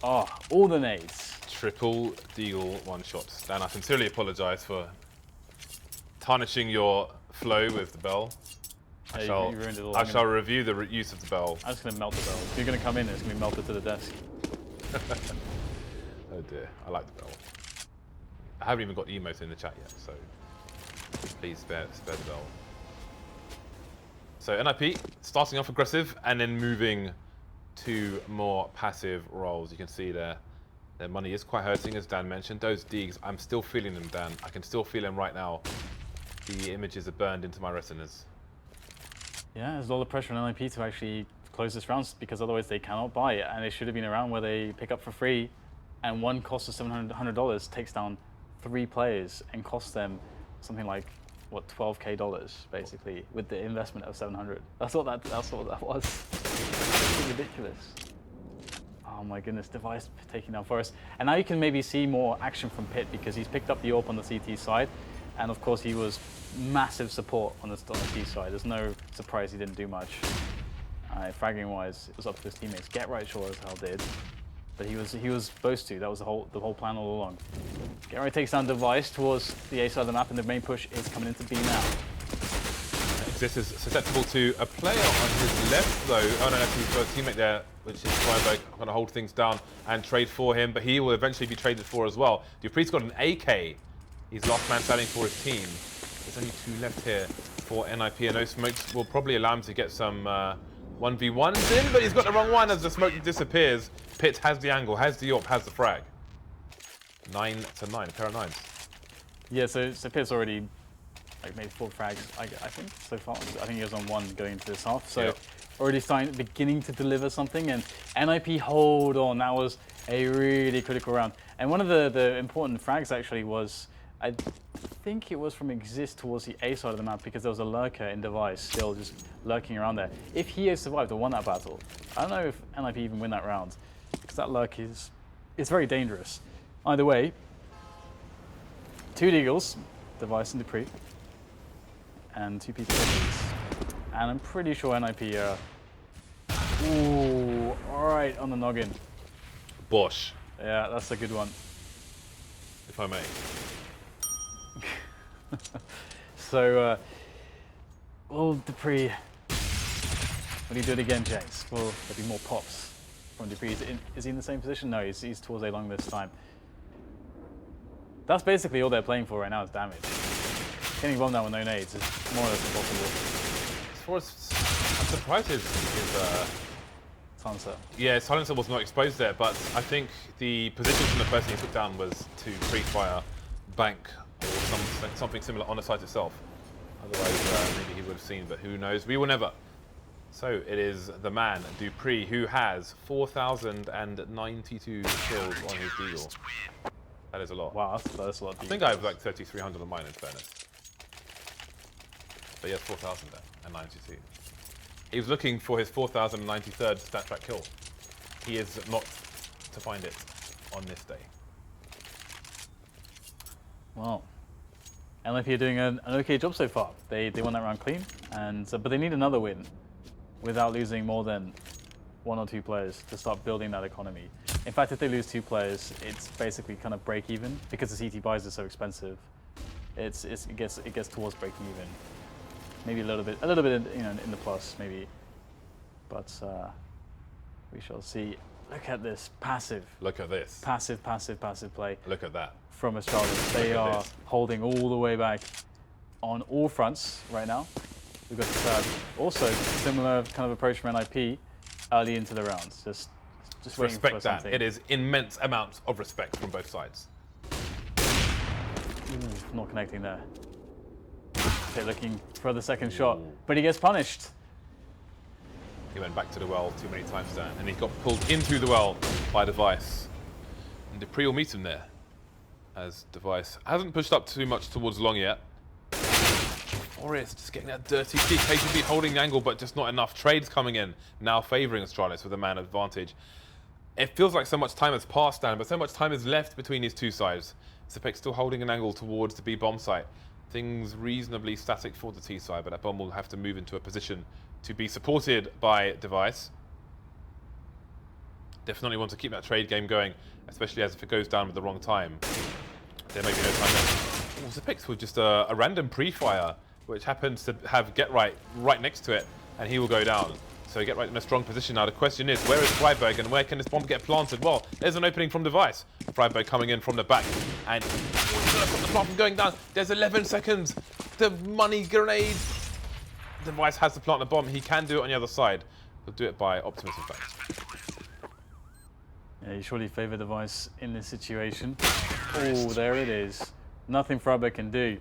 Oh, all the nades. Triple Deagle one-shots. Dan, I sincerely apologise for tarnishing your flow with the bell. I shall review the use of the bell. I'm just going to melt the bell. If you're going to come in, it's going to be melted to the desk. Oh dear, I like the bell. I haven't even got emotes in the chat yet, so please spare the bell. So NIP starting off aggressive and then moving to more passive roles. You can see their money is quite hurting, as Dan mentioned. Those digs, I'm still feeling them, Dan. I can still feel them right now. The images are burned into my retinas. Yeah, there's a lot of pressure on NIP to actually close this round because otherwise they cannot buy it. And it should have been a round where they pick up for free, and one cost of $700 takes down 3 players and costs them something like, what, $12K basically, with the investment of 700. That's what that was. It's ridiculous. Oh my goodness, Device taking down Forest. And now you can maybe see more action from Pit because he's picked up the AWP on the CT side. And of course he was massive support on the T side. There's no surprise he didn't do much. Fragging wise, it was up to his teammates. Get Right sure as hell did. But he was supposed to. That was the whole plan all along. Get Right takes down Device towards the A side of the map, and the main push is coming into B now. This is susceptible to a player on his left, though. Oh no, that's his first teammate there, which is Freiberg, going to hold things down and trade for him, but he will eventually be traded for as well. Dupree's got an AK. He's last man standing for his team. There's only 2 left here for NIP, and those smokes will probably allow him to get some 1v1s in, but he's got the wrong one as the smoke disappears. Pitt has the angle, has the AWP, has the frag. 9 to 9, a pair of 9s. Yeah, so Pitt's already like maybe 4 frags, I think, so far. I think he was on 1 going into this half, so yep. Already beginning to deliver something, and NIP hold on. That was a really critical round. And one of the important frags actually was, I think it was from Exist towards the A side of the map, because there was a lurker in Device still just lurking around there. If he had survived or won that battle, I don't know if NIP even win that round, because that lurk is very dangerous. Either way, 2 Deagles, Device and Dupree, and 2 people. And I'm pretty sure NIP ooh, alright on the noggin. Bosh. Yeah, that's a good one. If I may. So, well, Dupree, will he do it again, Jace? Will there be more pops from Dupree? Is he in the same position? No, he's towards A long this time. That's basically all they're playing for right now is damage. Getting bombed down with no nades is more or less impossible. I'm surprised his Silencer. Yeah, Silencer was not exposed there, but I think the position from the person he took down was to pre-fire bank or something similar on the site itself. Otherwise, maybe he would have seen, but who knows? We will never. So it is the man, Dupree, who has 4,092 kills on his deagle. That is a lot. Wow, that's a lot. I think I have like 3,300 on mine in fairness. But yeah, 4,092. He was looking for his 4,093rd stat track kill. He is not to find it on this day. Well, NIP are doing an okay job so far. They won that round clean, but they need another win without losing more than 1 or 2 players to start building that economy. In fact, if they lose 2 players, it's basically kind of break even because the CT buys are so expensive. It gets towards breaking even. Maybe a little bit, in the plus, maybe. But we shall see. Look at this passive. Look at this. Passive play. Look at that. From Astralis. They are holding all the way back on all fronts right now. We've got also similar kind of approach from NIP early into the rounds. Just waiting respect for that. something. It is immense amounts of respect from both sides. Ooh, not connecting there. Okay, looking for the second shot, but he gets punished. He went back to the well too many times then, and he got pulled into the well by Device. And Dupree will meet him there, as Device hasn't pushed up too much towards long yet. Forest just getting that dirty kick. KGB holding the angle, but just not enough. Trades coming in, now favouring Astralis with a man advantage. It feels like so much time has passed, Dan, but so much time is left between these 2 sides. Sepek still holding an angle towards the B bomb site. Things reasonably static for the T side, but that bomb will have to move into a position to be supported by Device. Definitely want to keep that trade game going, especially as if it goes down with the wrong time. There may be no time left. Oh, Sepix with just a random pre-fire, which happens to have Get Right next to it, and he will go down. So get right in a strong position now. The question is, where is Freiburg and where can this bomb get planted? Well, there's an opening from Device. Freiburg coming in from the back. And he's going to stop the plant from going down. There's 11 seconds. The money grenade. Device has to plant the bomb. He can do it on the other side. He'll do it by Optimus, in fact. Yeah, you surely favour Device in this situation. Oh, there it is. Nothing Freiburg can do.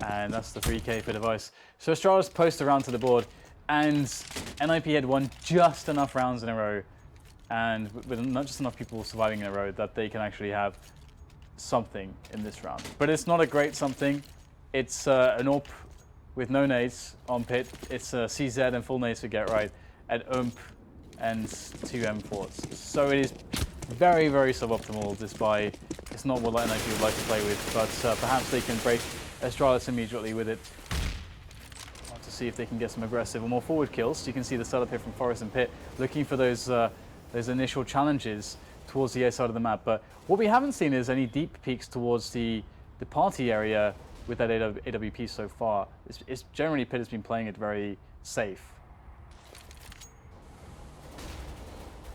And that's the 3K for Device. So Astralis post around to the board. And NIP had won just enough rounds in a row, and with not just enough people surviving in a row, that they can actually have something in this round. But it's not a great something. It's an AWP with no nades on pit. It's a CZ and full nades to get right, and and 2 M4s. So it is very, very suboptimal. This buy. It's not what NIP would like to play with, but perhaps they can break Astralis immediately with it. See if they can get some aggressive or more forward kills. You can see the setup here from Forest and Pit, looking for those initial challenges towards the A side of the map. But what we haven't seen is any deep peeks towards the party area with that AWP so far. It's generally Pit has been playing it very safe.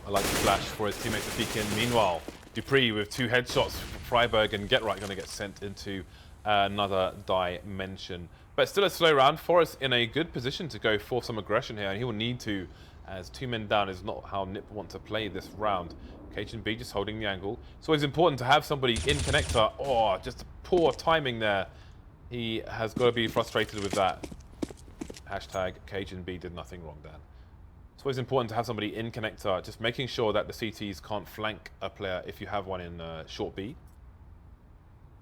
I like the flash for his teammate to peek in. Meanwhile, Dupree with 2 headshots, Freiburg and Get Right going to get sent into another dimension. But still a slow round. Forest in a good position to go for some aggression here, and he will need to, as 2 men down is not how NIP want to play this round. KHB just holding the angle. It's always important to have somebody in connector. Oh, just poor timing there. He has got to be frustrated with that. Hashtag KHB did nothing wrong, Dan. It's always important to have somebody in connector, just making sure that the CTs can't flank a player if you have one in short B,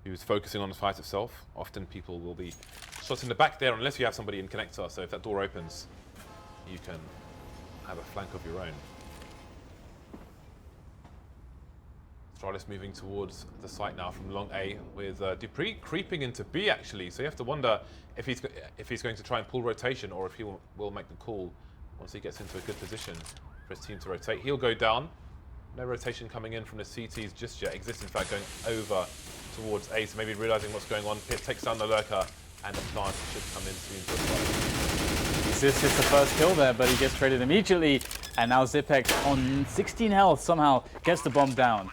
who's focusing on the fight itself. Often people will be shot in the back there unless you have somebody in connector. So if that door opens, you can have a flank of your own. Astralis moving towards the site now from long A with Dupree creeping into B actually. So you have to wonder if he's going to try and pull rotation or if he will make the call once he gets into a good position for his team to rotate. He'll go down. No rotation coming in from the CTs just yet. Exists in fact going over towards A, so maybe realizing what's going on. Pit takes down the lurker, and the plant should come in soon. This is the first kill there, but he gets traded immediately, and now Zipex on 16 health somehow gets the bomb down.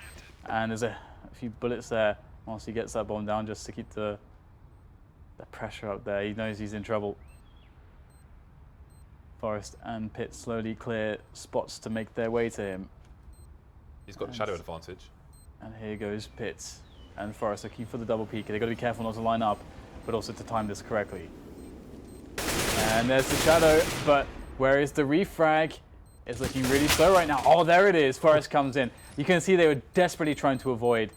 And there's a few bullets there once he gets that bomb down, just to keep the pressure up there. He knows he's in trouble. Forest and Pit slowly clear spots to make their way to him. He's got shadow advantage. And here goes Pit and Forest looking for the double peek. They've got to be careful not to line up, but also to time this correctly. And there's the shadow, but where is the refrag? It's looking really slow right now. Oh, there it is. Forest comes in. You can see they were desperately trying to avoid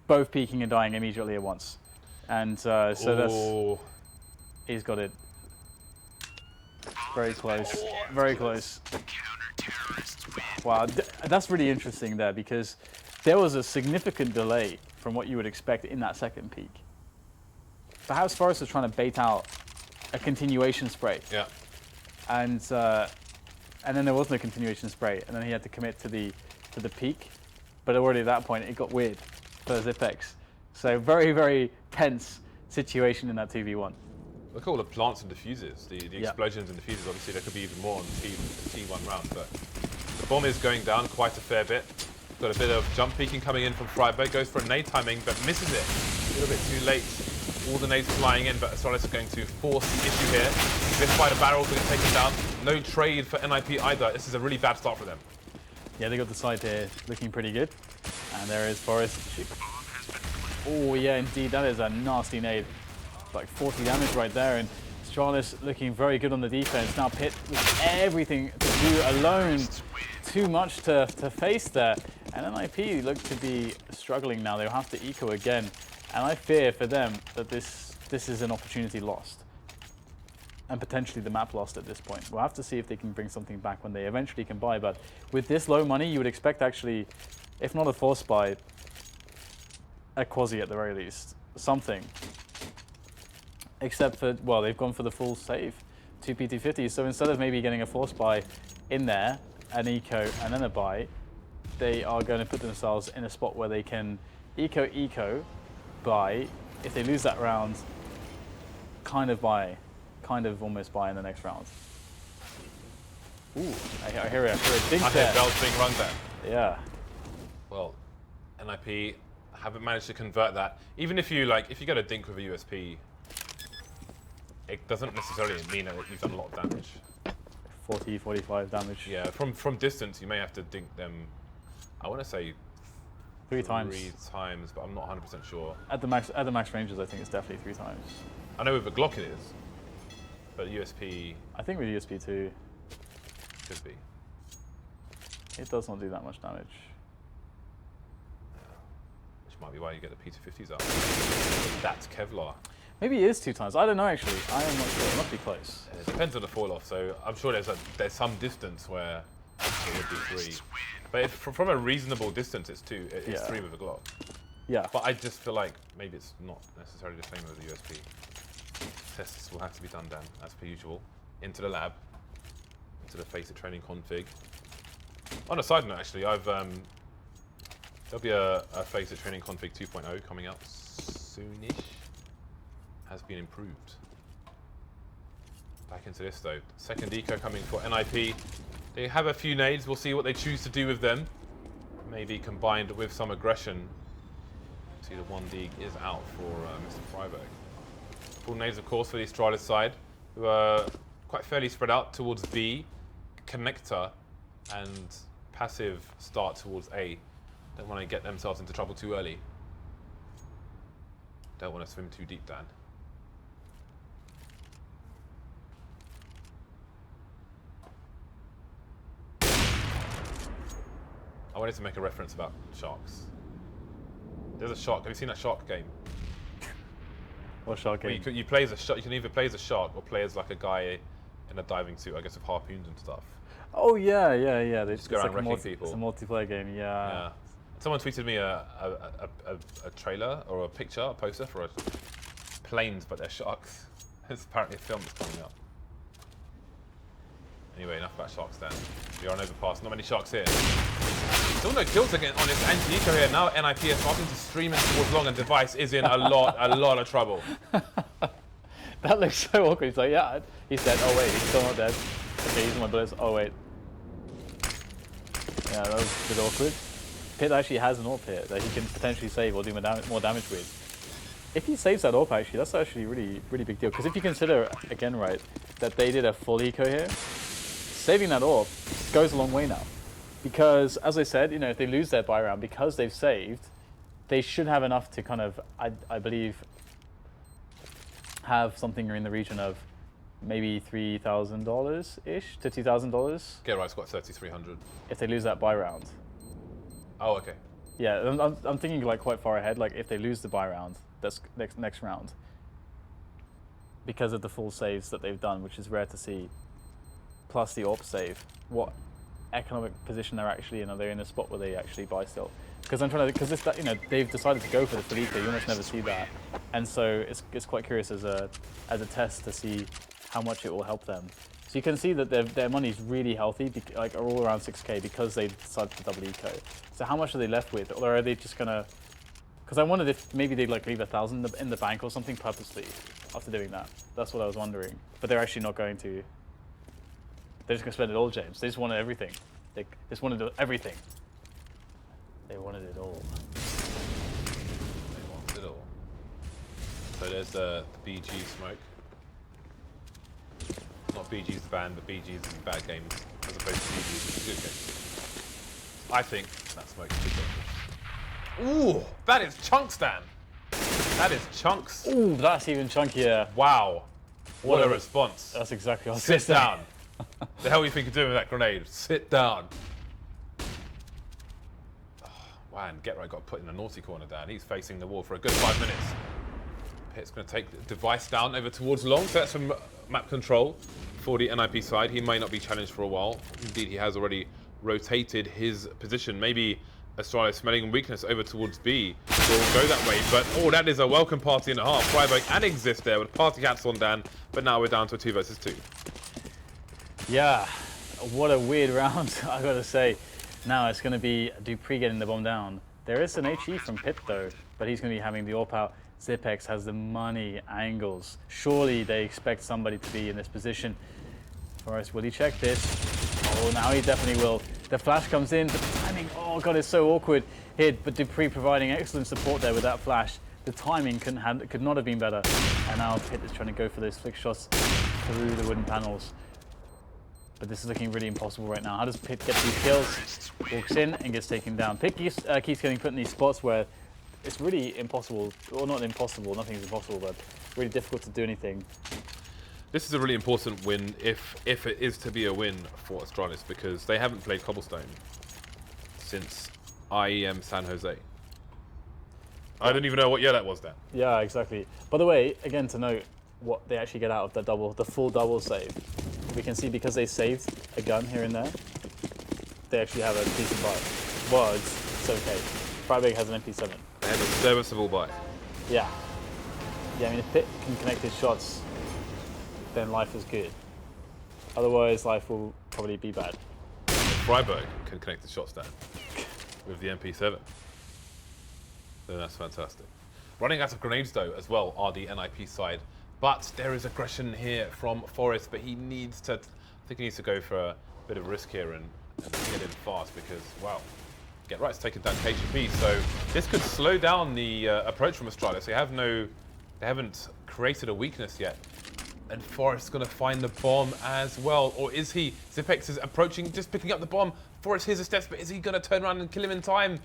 both peeking and dying immediately at once. And so that's... He's got it. Very close. Very close. Wow, that's really interesting there, because there was a significant delay from what you would expect in that second peak. Perhaps Forrest was trying to bait out a continuation spray. Yeah. And then there was no continuation spray, and then he had to commit to the peak. But already at that point, it got weird for Zipex. So very, very tense situation in that 2v1. Look at all the plants and diffusers, the explosions and diffusers. Obviously, there could be even more on the T1 round, but the bomb is going down quite a fair bit. Got a bit of jump peeking coming in from Freiburg. Goes for a nade timing, but misses it. A little bit too late. All the nades flying in, but Astralis are going to force the issue here. This fighter barrels will get taken down. No trade for NIP either. This is a really bad start for them. Yeah, they got the side here looking pretty good. And there is Forrest. Oh yeah, indeed, that is a nasty nade. Like 40 damage right there, and Astralis looking very good on the defense. Now Pit with everything to do alone. Too much to face there. And NIP look to be struggling now. They'll have to eco again. And I fear for them that this is an opportunity lost. And potentially the map lost at this point. We'll have to see if they can bring something back when they eventually can buy. But with this low money, you would expect actually, if not a force buy, a quasi at the very least. Something. Except for, well, they've gone for the full save, 2 PT50. So instead of maybe getting a force buy in there, an eco, and then a buy, they are going to put themselves in a spot where they can eco, buy. If they lose that round, kind of almost buy in the next round. Ooh, I hear a dink I there. hear bells being rung there. Yeah. Well, NIP haven't managed to convert that. Even if you get a dink with a USP, it doesn't necessarily mean that you've done a lot of damage. 40, 45 damage. Yeah, from distance, you may have to dink them, I want to say 3 times. 3 times, but I'm not 100% sure. At the max ranges, I think it's definitely 3 times. I know with a Glock it is, but USP I think with USP too, could be. it does not do that much damage. Which might be why you get the P250s up. That's Kevlar. Maybe it is 2 times. I don't know actually. I am not sure. It must be close. It depends on the fall off, so I'm sure there's some distance where it would be 3. But if, from a reasonable distance, it's 2. It's 3 with a Glock. Yeah. But I just feel like maybe it's not necessarily the same with the USP. Tests will have to be done, Dan, as per usual. Into the lab, into the Face It training config. On a side note, actually, there'll be a Face It training config 2.0 coming out soonish. Has been improved. Back into this though. Second eco coming for NIP. They have a few nades. We'll see what they choose to do with them. Maybe combined with some aggression. See, the 1D is out for Mr. Freiberg. Full nades, of course, for the Astralis side, who are quite fairly spread out towards B, connector, and passive start towards A. Don't want to get themselves into trouble too early. Don't want to swim too deep, Dan. I wanted to make a reference about sharks. There's a shark. Have you seen that shark game? What shark game? You play as a shark. You can either play as a shark or play as like a guy in a diving suit, I guess, with harpoons and stuff. Oh yeah. They just go around wrecking people. It's a multiplayer game. Yeah. Someone tweeted me a trailer or a picture, a poster for planes, but they're sharks. It's apparently a film that's coming up. Anyway, enough about sharks then. We are on Overpass. Not many sharks here. Still no kills again on this anti-eco here. Now NIP is starting to stream in towards long, and Device is in a lot of trouble. That looks so awkward. He's like, yeah, he's dead. Oh wait, he's still not dead. Okay, using my bullets. Oh wait. Yeah, that was a bit awkward. Pit actually has an AWP here that he can potentially save or do more damage with. If he saves that AWP actually, that's actually really big deal. Because if you consider, again, right, that they did a full eco here, saving that AWP goes a long way now. Because, as I said, you know, if they lose their buy round, because they've saved, they should have enough to kind of, I believe, have something in the region of maybe $3,000-ish to $2,000. Get right, it's got 3,300. If they lose that buy round. Oh, okay. Yeah, I'm thinking like quite far ahead. Like if they lose the buy round, that's next round. Because of the full saves that they've done, which is rare to see, plus the AWP save, what economic position they're actually in? Are they in a spot where they actually buy still? Because I'm trying to, because this, you know, they've decided to go for the Felipe. You almost never see that, and so it's quite curious as a test to see how much it will help them. So you can see that their money's really healthy, like are all around 6K because they decided to double eco. So how much are they left with, or are they just gonna? Because I wondered if maybe they'd like leave 1,000 in the bank or something purposely after doing that. That's what I was wondering. But they're actually not going to. They're just gonna spend it all, James. They just wanted everything. They just wanted everything. They wanted it all. They wanted it all. So there's the BG smoke. Not BG's the band, but BG's the bad games, as opposed to BG's good games. I think that smoke is good games. Ooh, that is chunks, Dan. That is chunks. Ooh, that's even chunkier. Wow. What a response. That's exactly what I was Sit saying. down. The hell you think you're doing with that grenade? Sit down. Oh, wow, and Get Right got put in the naughty corner, Dan. He's facing the wall for a good 5 minutes. Pit's going to take the Device down over towards long, so that's some map control for the NIP side. He may not be challenged for a while. Indeed, he has already rotated his position. Maybe Astralis smelling weakness over towards B will go that way, but oh, that is a welcome party and a half. Freiberg and Exist there with party hats on, Dan, but now we're down to a 2 versus 2. Yeah, what a weird round, I gotta say. Now it's gonna be Dupree getting the bomb down. There is an HE from Pit though, but he's gonna be having the AWP out. Zipex has the money angles. Surely they expect somebody to be in this position. Forrest, will he check this? Oh, now he definitely will. The flash comes in, the timing, oh god, it's so awkward here, but Dupree providing excellent support there with that flash. The timing could not have been better. And now Pit is trying to go for those flick shots through the wooden panels. But this is looking really impossible right now. How does Pit get these kills? Walks in and gets taken down. Pit keeps getting put in these spots where it's really impossible, or not impossible, nothing's impossible, but really difficult to do anything. This is a really important win, if it is to be a win for Astralis, because they haven't played Cobblestone since IEM San Jose. I don't even know what year that was then. Yeah, exactly. By the way, again to note what they actually get out of the full double save. We can see because they saved a gun here and there, they actually have a decent buy. Vods, it's okay. Freiburg has an MP7. They have a serviceable buy. Yeah. Yeah, I mean, if Pit can connect his shots, then life is good. Otherwise, life will probably be bad. Freiburg can connect the shots down with the MP7. Then that's fantastic. Running out of grenades, though, as well, are the NIP side. But there is aggression here from Forrest, but he needs to, I think he needs to go for a bit of risk here and get in fast because, wow, Get Right's taken down KGB. So this could slow down the approach from Astralis. They haven't created a weakness yet. And Forrest's going to find the bomb as well. Or is he? Zipex is approaching, just picking up the bomb. Forrest hears the steps, but is he going to turn around and kill him in time?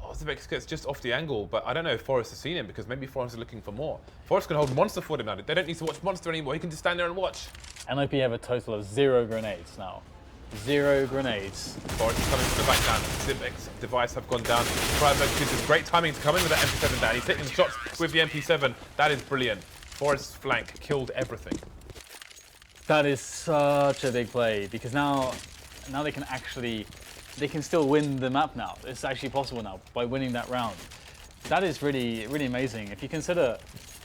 Oh, Zipex gets just off the angle, but I don't know if Forrest has seen him because maybe Forrest is looking for more. Forrest can hold Monster for him now. They don't need to watch Monster anymore. He can just stand there and watch. NIP have a total of 0 grenades now. 0 grenades. Forrest is coming from the back down. Zipex device have gone down. Freiburg uses great timing to come in with that MP7 down. He's taking the shots with the MP7. That is brilliant. Forrest's flank killed everything. That is such a big play because now they can still win the map now. It's actually possible now by winning that round. That is really, really amazing. If you consider,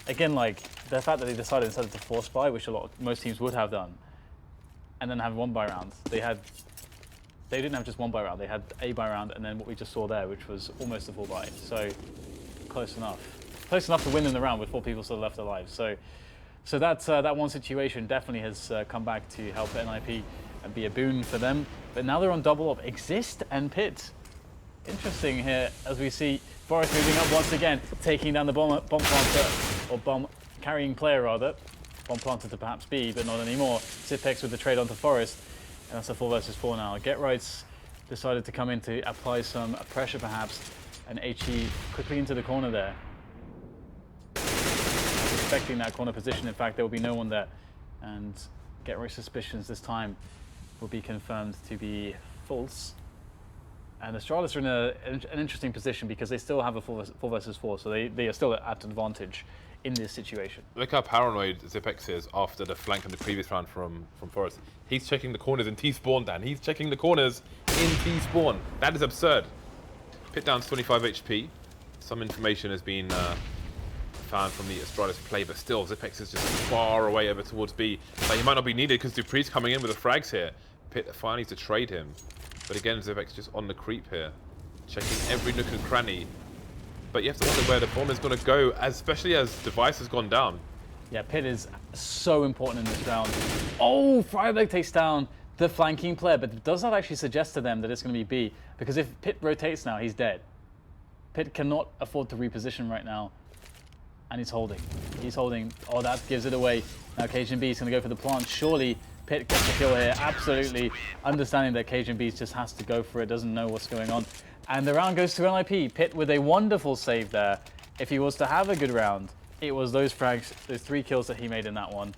again, like the fact that they decided instead to force buy, which most teams would have done, and then have 1 buy round. They didn't have just 1 buy round. They had a buy round, and then what we just saw there, which was almost a full buy. So close enough. Close enough to win in the round with 4 people still left alive. So that one situation definitely has come back to help NIP and be a boon for them. But now they're on double of Exist and Pit. Interesting here as we see Forrest moving up once again, taking down the bomb planter, or bomb carrying player rather. Bomb planter to perhaps B, but not anymore. Zipex with the trade onto Forrest. And that's a 4 versus 4 now. Get Right's decided to come in to apply some pressure perhaps. And HE quickly into the corner there. Expecting that corner position. In fact, there will be no one there. And Get Right's suspicions this time will be confirmed to be false. And Astralis are in an interesting position because they still have a 4 versus 4, so they are still at advantage in this situation. Look how paranoid Zipex is after the flank in the previous round from Forrest. He's checking the corners in T-spawn, Dan. He's checking the corners in T-spawn. That is absurd. Pit down's 25 HP. Some information has been found from the Astralis play, but still, Zipex is just far away over towards B. Like, he might not be needed because Dupree's coming in with the frags here. Pit finally to trade him. But again, Zipex just on the creep here, checking every nook and cranny. But you have to wonder where the bomb is going to go, especially as Device has gone down. Yeah, Pit is so important in this round. Oh, Freiburg takes down the flanking player, but does not actually suggest to them that it's going to be B, because if Pit rotates now, he's dead. Pit cannot afford to reposition right now, and he's holding. He's holding. Oh, that gives it away. Now Cajun B is going to go for the plant. Surely Pit gets the kill here, absolutely understanding that Cajun B just has to go for it, doesn't know what's going on. And the round goes to NIP. Pit with a wonderful save there. If he was to have a good round, it was those frags, those 3 kills that he made in that one.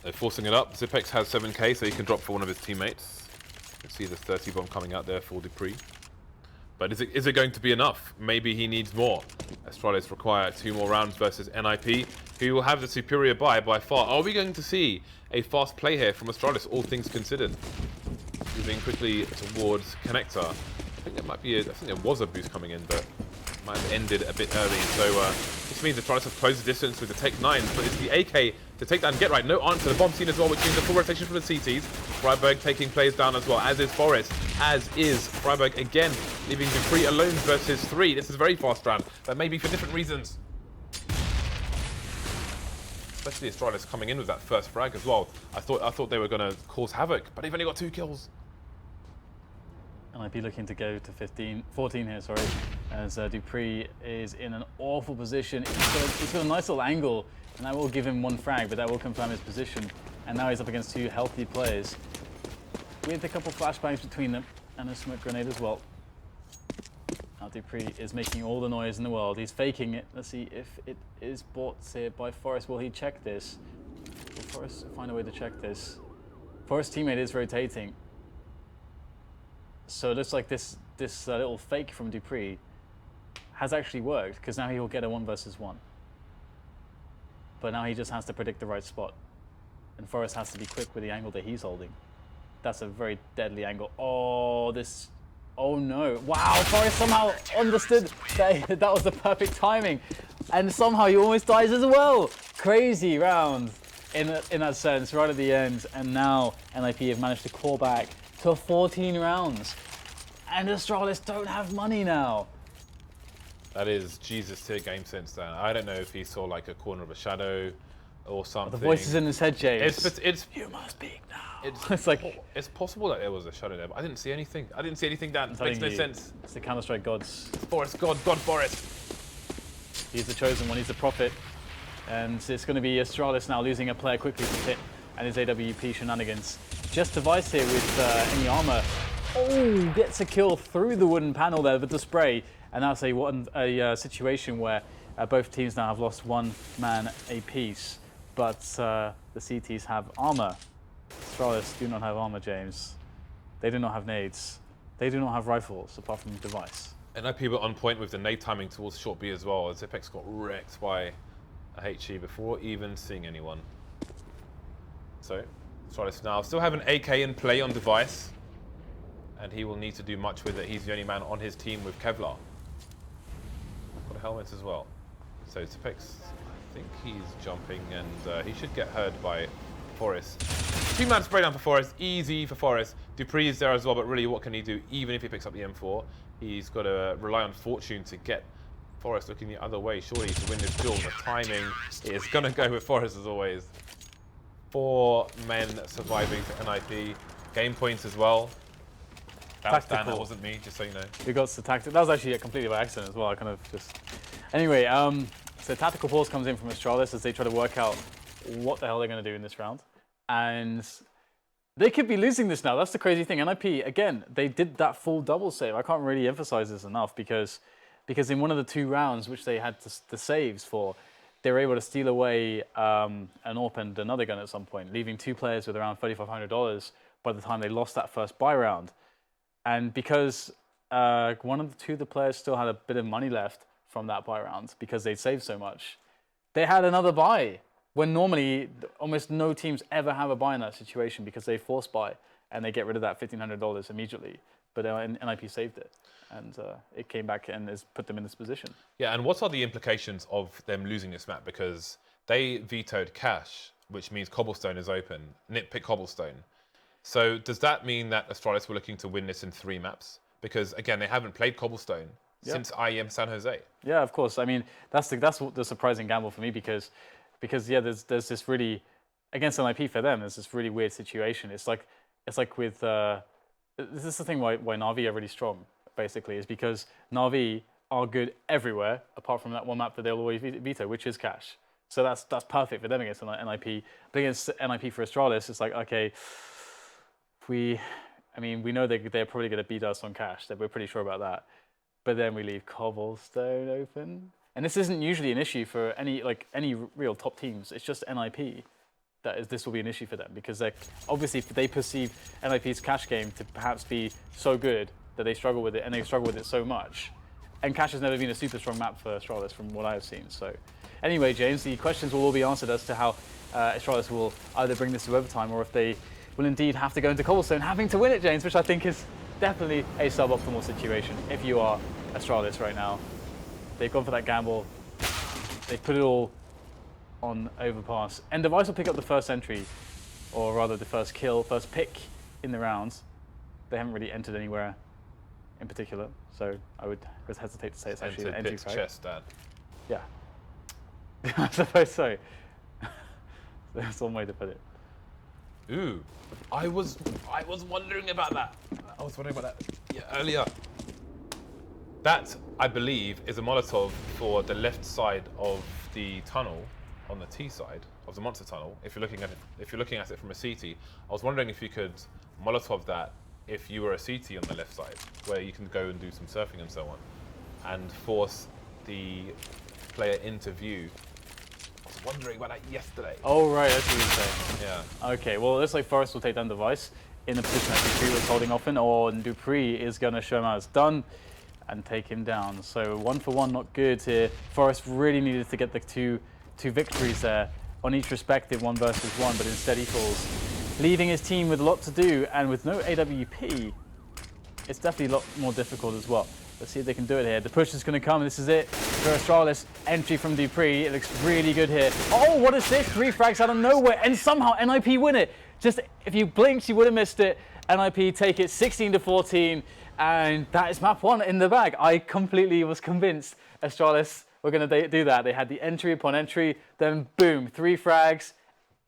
They're forcing it up. Zipex has 7k, so he can drop for one of his teammates. You can see the 30 bomb coming out there for Dupree. But is it going to be enough? Maybe he needs more. Astralis require 2 more rounds versus NIP, who will have the superior buy by far. Are we going to see a fast play here from Astralis, all things considered? Moving quickly towards Connector. I think there was a boost coming in, but might have ended a bit early. So this means Astralis have closed the distance with the Tech 9, but it's the AK to take down Get Right. No answer. The bomb scene as well, which means a full rotation from the CTs. Freiburg taking players down as well, as is Forrest, as is Freiburg again, leaving Dupree alone versus 3. This is a very fast round, but maybe for different reasons. especially Astralis coming in with that first frag as well. I thought they were going to cause havoc, but they've only got 2 kills. And I'd be looking to go to 14 here, sorry, as Dupree is in an awful position. He's got a nice little angle, and that will give him 1 frag, but that will confirm his position. And now he's up against 2 healthy players, with a couple flashbangs between them, and a smoke grenade as well. Now Dupree is making all the noise in the world. He's faking it. Let's see if it is bought here by Forest. Will he check this? Will Forest find a way to check this? Forest's teammate is rotating. So it looks like this little fake from Dupree has actually worked, because now he will get a 1 versus 1. But now he just has to predict the right spot. And Forest has to be quick with the angle that he's holding. That's a very deadly angle. Oh, this... Oh no. Wow, Forest somehow understood that was the perfect timing. And somehow he almost dies as well. Crazy round in that sense, right at the end. And now NIP have managed to claw back to 14 rounds. And Astralis don't have money now. That is Jesus tier game sense, Dan. I don't know if he saw like a corner of a shadow or something. The voice is in his head, James. It's you must speak now. It's like it's possible that there was a shadow there, but I didn't see anything. I didn't see anything, Dan. It makes no sense. It's the Counter-Strike gods. Forest, God Forest. He's the chosen one. He's the prophet. And it's going to be Astralis now losing a player quickly to Pit and his AWP shenanigans. Just Device here with any armor. Oh, gets a kill through the wooden panel there with the spray. And that's a situation where both teams now have lost 1 man apiece. But the CTs have armor. Astralis do not have armor, James. They do not have nades. They do not have rifles, apart from Device. NIP were on point with the nade timing towards short B as well, as Apex got wrecked by a HE before even seeing anyone. So, Astralis now still have an AK in play on Device, and he will need to do much with it. He's the only man on his team with Kevlar. Got a helmet as well. So Apex, I think he's jumping, and he should get heard by Forest. 2-man spray down for Forest, easy for Forest. Dupree is there as well, but really what can he do? Even if he picks up the M4, he's got to rely on fortune to get Forest looking the other way, surely, to win this duel. The timing is going to go with Forest as always. 4 men surviving for NIP. Game points as well. That was Dan, that wasn't me, just so you know. We got the tactic. That was actually completely by accident as well. I kind of just... Anyway, so tactical pause comes in from Astralis as they try to work out what the hell they're going to do in this round. And they could be losing this now. That's the crazy thing. NIP, again, they did that full double save. I can't really emphasize this enough because in one of the 2 rounds which they had the saves for, they were able to steal away an AWP and another gun at some point, leaving 2 players with around $3,500 by the time they lost that first buy round. And because one of the 2 of the players still had a bit of money left from that buy round because they'd saved so much, they had another buy. When normally, almost no teams ever have a buy in that situation because they force buy and they get rid of that $1,500 immediately. But NIP saved it, and it came back and has put them in this position. Yeah, and what are the implications of them losing this map? Because they vetoed Cash, which means Cobblestone is open. Nitpick Cobblestone. So does that mean that Astralis were looking to win this in 3 maps? Because again, they haven't played Cobblestone since IEM San Jose. Yeah, of course. I mean, that's the surprising gamble for me because yeah, there's this really, against NIP for them, there's this really weird situation. It's like with this is the thing why Na'Vi are really strong, basically, is because Na'Vi are good everywhere apart from that one map that they'll always veto, which is Cash. So that's perfect for them against NIP. But against NIP for Astralis, it's like, okay, we know they're probably going to beat us on Cash. We're pretty sure about that. But then we leave Cobblestone open. And this isn't usually an issue for any real top teams. It's just NIP this will be an issue for them because obviously they perceive NIP's Cash game to perhaps be so good that they struggle with it, and they struggle with it so much. And Cash has never been a super strong map for Astralis from what I've seen. So anyway, James, the questions will all be answered as to how Astralis will either bring this to overtime or if they will indeed have to go into Cobblestone having to win it, James, which I think is definitely a suboptimal situation if you are Astralis right now. They've gone for that gamble. They put it all on Overpass. And Device will pick up the first entry, or rather the first kill, first pick in the rounds. They haven't really entered anywhere in particular, so I would hesitate to say it's actually an entry fight. Chest, Dad. Yeah. I suppose so. That's one way to put it. Ooh, I was wondering about that. I was wondering about that earlier. That, I believe, is a Molotov for the left side of the tunnel, on the T side of the monster tunnel. If you're looking at it from a CT, I was wondering if you could Molotov that if you were a CT on the left side, where you can go and do some surfing and so on, and force the player into view. I was wondering about that yesterday. Oh, right, that's what you're saying. Yeah. Okay, well, it looks like Forrest will take down Device in the position that Dupree was holding off in, or Dupree is going to show him how it's done and take him down. So 1 for 1, not good here. Forrest really needed to get the two victories there on each respective 1 versus 1, but instead he falls, leaving his team with a lot to do, and with no AWP, it's definitely a lot more difficult as well. Let's see if they can do it here. The push is going to come, and this is it for Astralis. Entry from Dupree. It looks really good here. Oh, what is this? 3 frags out of nowhere, and somehow NIP win it. Just, if you blinked, you would have missed it. NIP take it 16-14, and that is map 1 in the bag. I completely was convinced Astralis were going to do that. They had the entry upon entry, then boom, 3 frags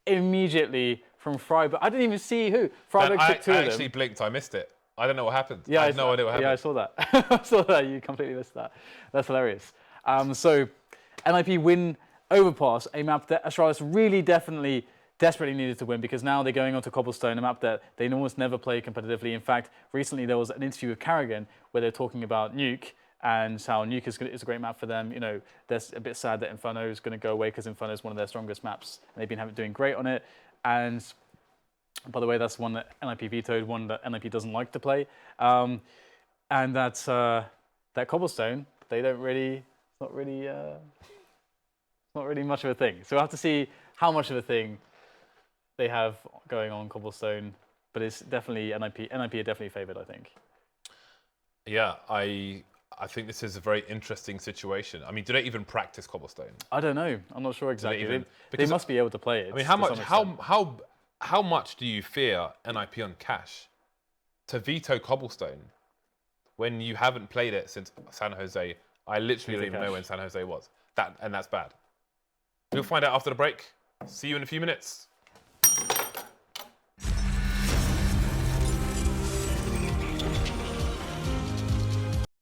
immediately from Freiburg. I didn't even see who. Freiburg took 2 of them. I actually blinked, I missed it. I don't know what happened. Yeah, I had no idea what happened. Yeah, I saw that. I saw that. You completely missed that. That's hilarious. So NIP win Overpass, a map that Astralis really desperately needed to win, because now they're going on to Cobblestone, a map that they almost never play competitively. In fact, recently there was an interview with Carrigan where they're talking about Nuke and how Nuke is a great map for them. You know, they're a bit sad that Inferno is going to go away, because Inferno is one of their strongest maps, and they've been doing great on it. And by the way, that's one that NIP vetoed, one that NIP doesn't like to play. And that's that Cobblestone, they don't really, it's not really much of a thing. So we'll have to see how much of a thing they have going on Cobblestone, but it's definitely NIP are definitely favored, I think. Yeah, I think this is a very interesting situation. I mean, do they even practice Cobblestone? I don't know. I'm not sure exactly. They must be able to play it. I mean, how much do you fear NIP on cash to veto Cobblestone when you haven't played it since San Jose? I literally don't even know when San Jose was. That's bad. We'll find out after the break. See you in a few minutes.